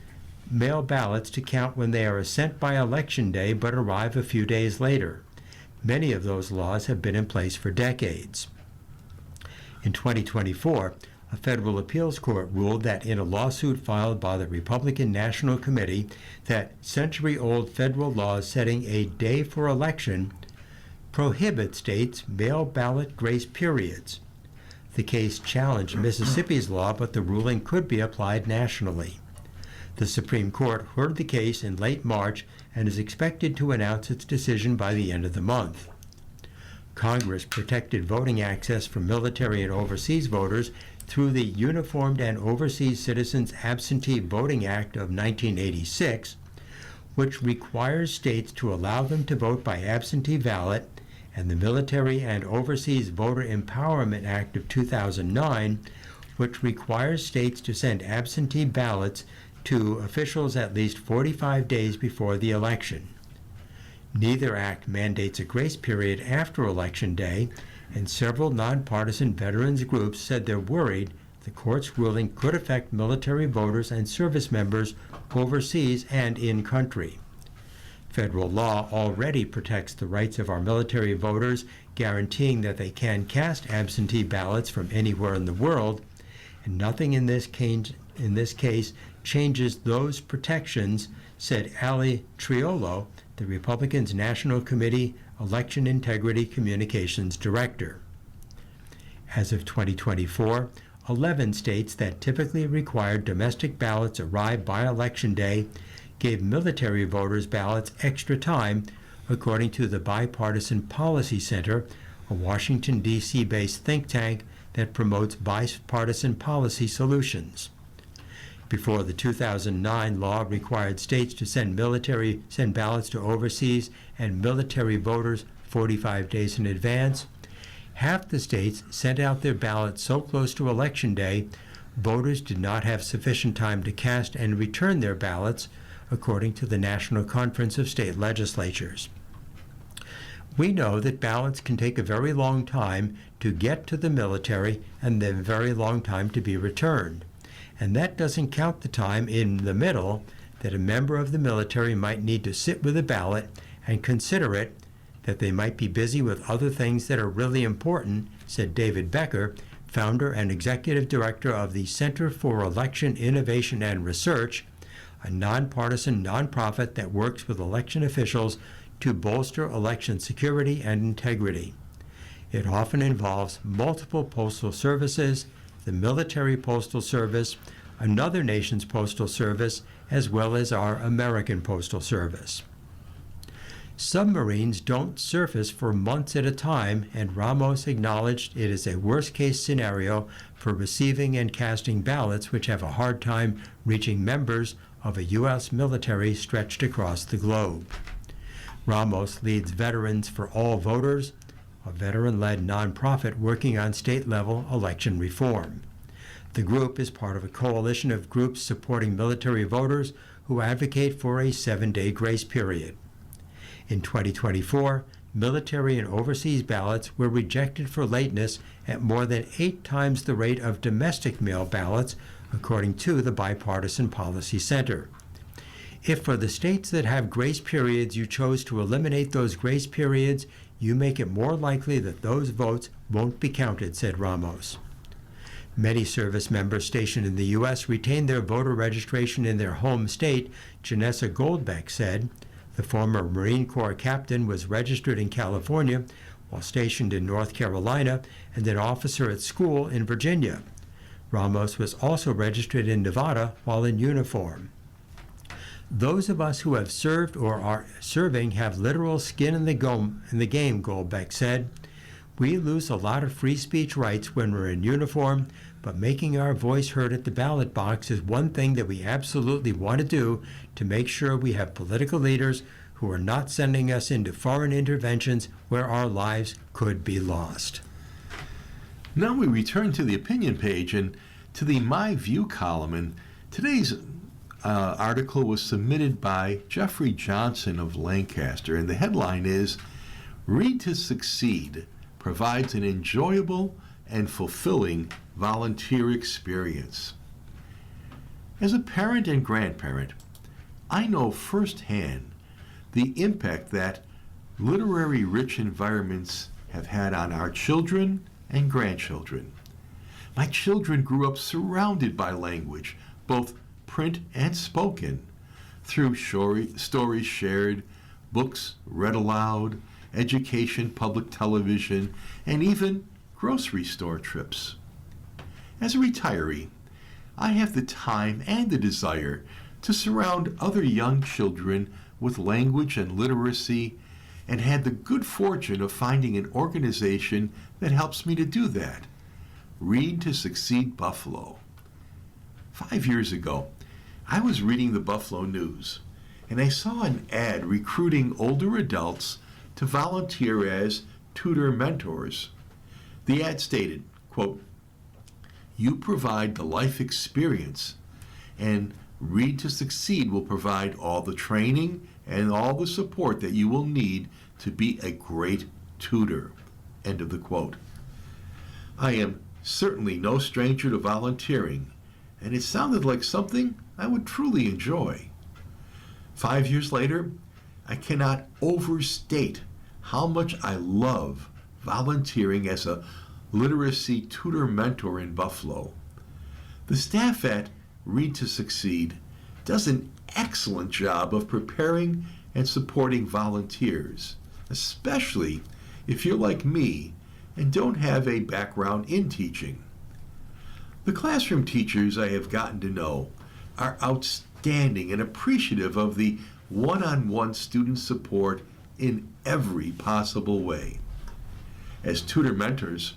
mail ballots to count when they are sent by Election Day but arrive a few days later. Many of those laws have been in place for decades. In 2024, a federal appeals court ruled that in a lawsuit filed by the Republican National Committee that century-old federal laws setting a day for election prohibit states' mail ballot grace periods. The case challenged Mississippi's law, but the ruling could be applied nationally. The Supreme Court heard the case in late March and is expected to announce its decision by the end of the month. Congress protected voting access for military and overseas voters through the Uniformed and Overseas Citizens Absentee Voting Act of 1986, which requires states to allow them to vote by absentee ballot, and the Military and Overseas Voter Empowerment Act of 2009, which requires states to send absentee ballots to officials at least 45 days before the election. Neither act mandates a grace period after Election Day, and several nonpartisan veterans groups said they're worried the court's ruling could affect military voters and service members overseas and in country. Federal law already protects the rights of our military voters, guaranteeing that they can cast absentee ballots from anywhere in the world, and nothing in this case changes those protections, said Ali Triolo, the Republicans' National Committee Election Integrity Communications Director. As of 2024, 11 states that typically require domestic ballots arrive by Election Day gave military voters ballots extra time, according to the Bipartisan Policy Center, a Washington, D.C. based think tank that promotes bipartisan policy solutions. Before the 2009 law required states to send ballots to overseas and military voters 45 days in advance, half the states sent out their ballots so close to Election Day, voters did not have sufficient time to cast and return their ballots, according to the National Conference of State Legislatures. We know that ballots can take a very long time to get to the military and then a very long time to be returned. And that doesn't count the time in the middle that a member of the military might need to sit with a ballot and consider it, that they might be busy with other things that are really important, said David Becker, founder and executive director of the Center for Election Innovation and Research, a nonpartisan nonprofit that works with election officials to bolster election security and integrity. It often involves multiple postal services, the military postal service, another nation's postal service, as well as our American Postal Service. Submarines don't surface for months at a time, and Ramos acknowledged it is a worst-case scenario for receiving and casting ballots which have a hard time reaching members of a U.S. military stretched across the globe. Ramos leads Veterans for All Voters, a veteran-led nonprofit working on state-level election reform. The group is part of a coalition of groups supporting military voters who advocate for a 7-day grace period. In 2024, military and overseas ballots were rejected for lateness at more than 8 times the rate of domestic mail ballots, according to the Bipartisan Policy Center. If for the states that have grace periods you chose to eliminate those grace periods, you make it more likely that those votes won't be counted, said Ramos. Many service members stationed in the U.S. retain their voter registration in their home state, Janessa Goldbeck said. The former Marine Corps captain was registered in California while stationed in North Carolina and an officer at school in Virginia. Ramos was also registered in Nevada while in uniform. Those of us who have served or are serving have literal skin in the game, Goldbeck said. We lose a lot of free speech rights when we're in uniform, but making our voice heard at the ballot box is one thing that we absolutely want to do to make sure we have political leaders who are not sending us into foreign interventions where our lives could be lost. Now we return to the opinion page and to the My View column, and today's article was submitted by Jeffrey Johnson of Lancaster, and the headline is, Read to Succeed provides an enjoyable and fulfilling volunteer experience. As a parent and grandparent, I know firsthand the impact that literary-rich environments have had on our children and grandchildren. My children grew up surrounded by language, both print and spoken, through stories shared, books read aloud, education, public television, and even grocery store trips. As a retiree, I have the time and the desire to surround other young children with language and literacy, and had the good fortune of finding an organization that helps me to do that. Read to Succeed Buffalo. 5 years ago, I was reading the Buffalo News, and I saw an ad recruiting older adults to volunteer as tutor mentors. The ad stated, quote, "You provide the life experience, and Read to Succeed will provide all the training and all the support that you will need to be a great tutor." End of the quote. I am certainly no stranger to volunteering, and it sounded like something I would truly enjoy. 5 years later, I cannot overstate how much I love volunteering as a literacy tutor mentor in Buffalo. The staff at Read to Succeed does an excellent job of preparing and supporting volunteers, especially if you're like me and don't have a background in teaching. The classroom teachers I have gotten to know are outstanding and appreciative of the one-on-one student support in every possible way. As tutor mentors,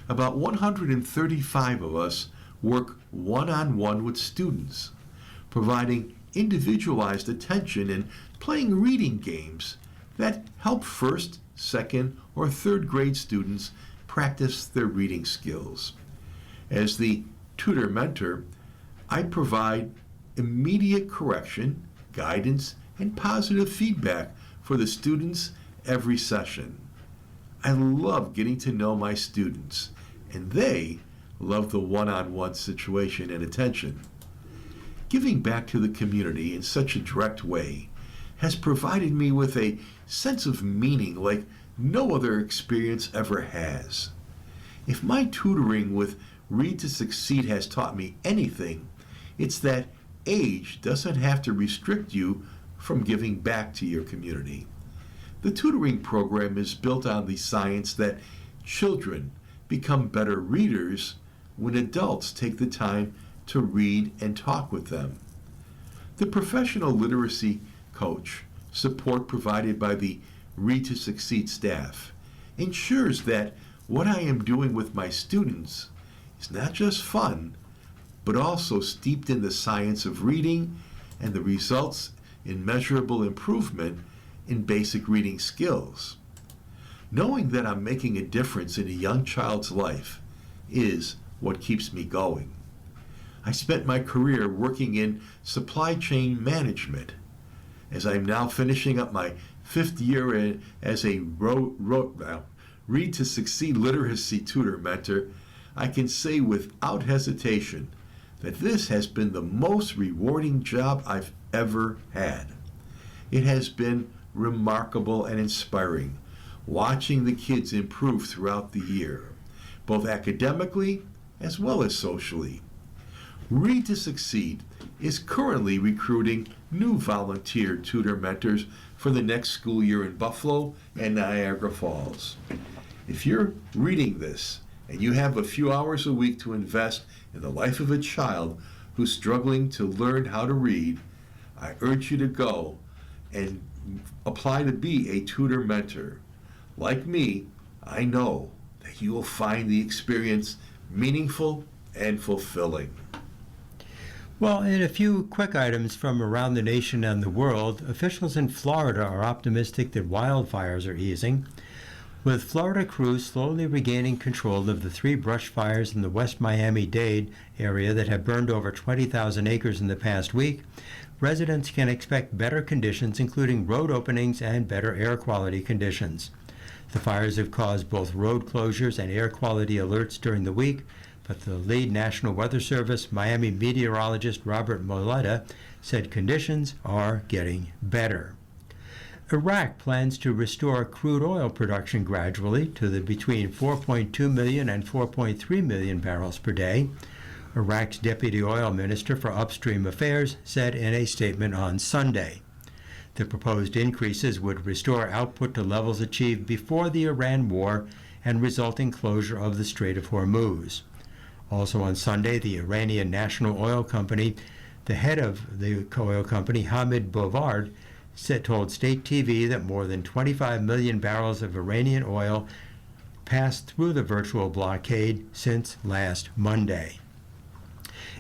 about 135 of us work one-on-one with students, providing individualized attention and playing reading games that help first, second, or third grade students practice their reading skills. As the tutor mentor, I provide immediate correction, guidance, and positive feedback for the students every session. I love getting to know my students, and they love the one-on-one situation and attention. Giving back to the community in such a direct way has provided me with a sense of meaning like no other experience ever has. If my tutoring with Read to Succeed has taught me anything, it's that age doesn't have to restrict you from giving back to your community. The tutoring program is built on the science that children become better readers when adults take the time to read and talk with them. The professional literacy coach support provided by the Read to Succeed staff ensures that what I am doing with my students is not just fun, but also steeped in the science of reading and the results in measurable improvement in basic reading skills. Knowing that I'm making a difference in a young child's life is what keeps me going. I spent my career working in supply chain management. As I'm now finishing up my 5th year as a Read to Succeed literacy tutor mentor, I can say without hesitation that this has been the most rewarding job I've ever had. It has been remarkable and inspiring watching the kids improve throughout the year, both academically as well as socially. Read to Succeed is currently recruiting new volunteer tutor mentors for the next school year in Buffalo and Niagara Falls. If you're reading this and you have a few hours a week to invest in the life of a child who's struggling to learn how to read, I urge you to go and apply to be a tutor mentor. Like me, I know that you will find the experience meaningful and fulfilling. Well, in a few quick items from around the nation and the world, officials in Florida are optimistic that wildfires are easing. With Florida crews slowly regaining control of the 3 brush fires in the West Miami-Dade area that have burned over 20,000 acres in the past week, residents can expect better conditions, including road openings and better air quality conditions. The fires have caused both road closures and air quality alerts during the week, but the lead National Weather Service Miami meteorologist Robert Moleta said conditions are getting better. Iraq plans to restore crude oil production gradually to the between 4.2 million and 4.3 million barrels per day. Iraq's Deputy Oil Minister for Upstream Affairs said in a statement on Sunday. The proposed increases would restore output to levels achieved before the Iran war and resulting closure of the Strait of Hormuz. Also on Sunday, the Iranian National Oil Company, the head of the oil company, Hamid Bovard, told state TV that more than 25 million barrels of Iranian oil passed through the virtual blockade since last Monday.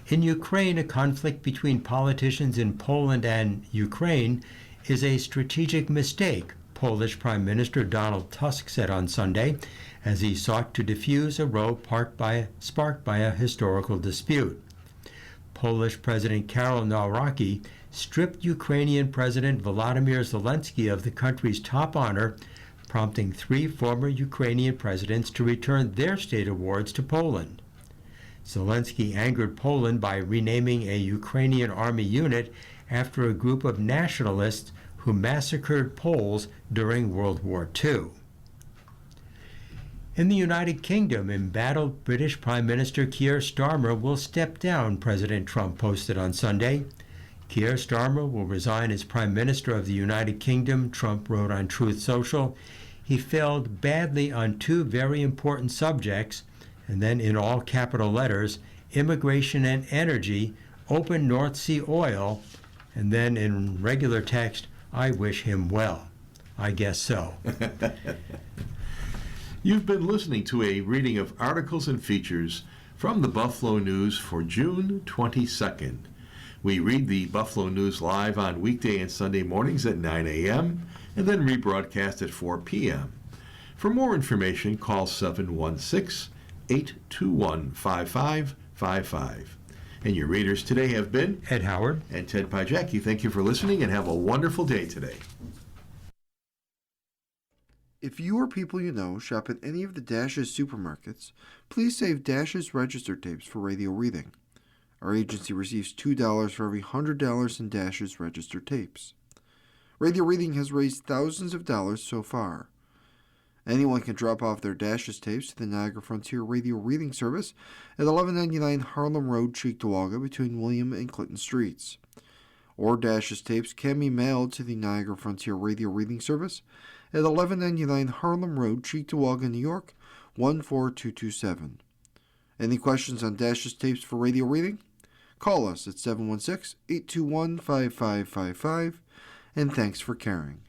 In Ukraine, a conflict between politicians in Poland and Ukraine is a strategic mistake, Polish Prime Minister Donald Tusk said on Sunday, as he sought to defuse a row sparked by a historical dispute. Polish President Karol Nawrocki stripped Ukrainian President Volodymyr Zelensky of the country's top honor, prompting 3 former Ukrainian presidents to return their state awards to Poland. Zelensky angered Poland by renaming a Ukrainian army unit after a group of nationalists who massacred Poles during World War II. In the United Kingdom, embattled British Prime Minister Keir Starmer will step down, President Trump posted on Sunday. Keir Starmer will resign as Prime Minister of the United Kingdom, Trump wrote on Truth Social. He failed badly on 2 very important subjects, and then in all capital letters, immigration and energy, open North Sea oil, and then in regular text, I wish him well. I guess so. You've been listening to a reading of articles and features from the Buffalo News for June 22nd. We read the Buffalo News live on weekday and Sunday mornings at 9 a.m. and then rebroadcast at 4 p.m. For more information, call 716-821-5555. And your readers today have been Ed Howard and Ted Pajacki. Thank you for listening and have a wonderful day today. If you or people you know shop at any of the Dash's supermarkets, please save Dash's register tapes for radio reading. Our agency receives $2 for every $100 in Dash's register tapes. Radio reading has raised thousands of dollars so far. Anyone can drop off their Dash's tapes to the Niagara Frontier Radio Reading Service at 1199 Harlem Road, Cheektowaga, between William and Clinton Streets. Or Dash's tapes can be mailed to the Niagara Frontier Radio Reading Service at 1199 Harlem Road, Cheektowaga, New York, 14227. Any questions on Dash's tapes for radio reading? Call us at 716-821-5555, and thanks for caring.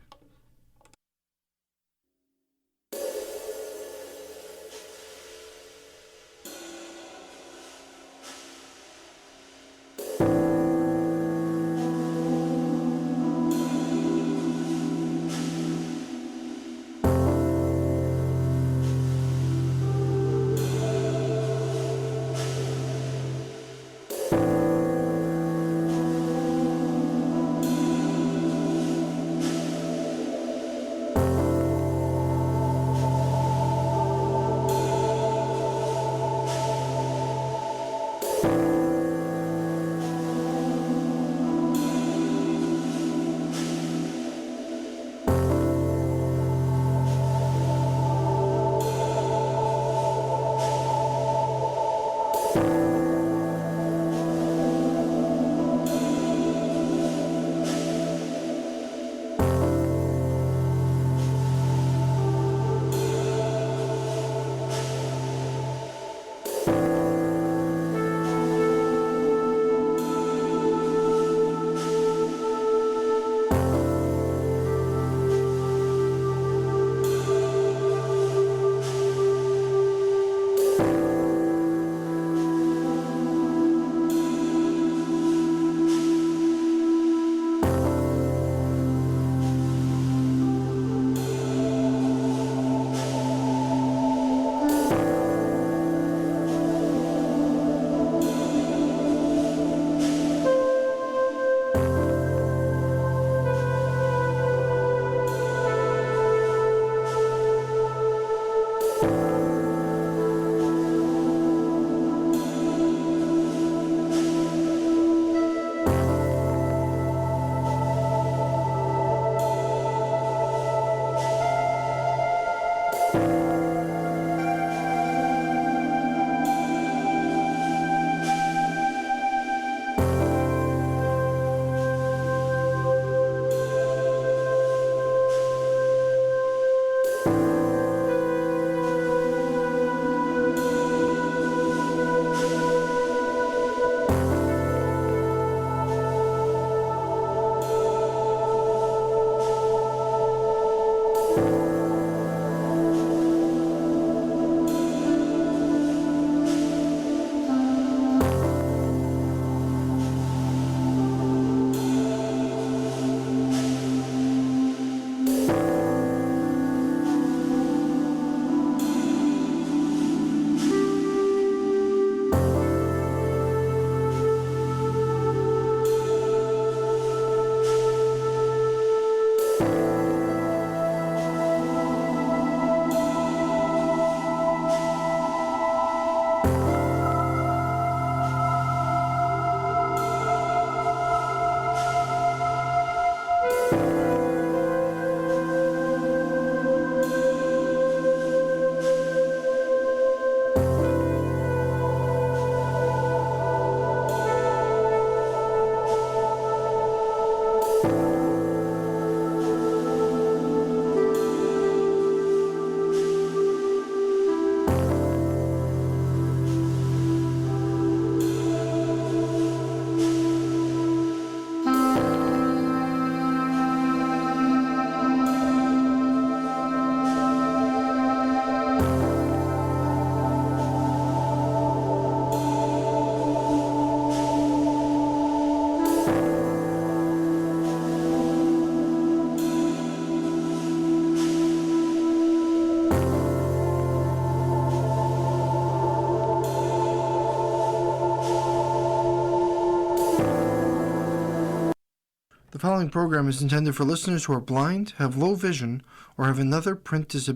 following program is intended for listeners who are blind, have low vision, or have another print disability.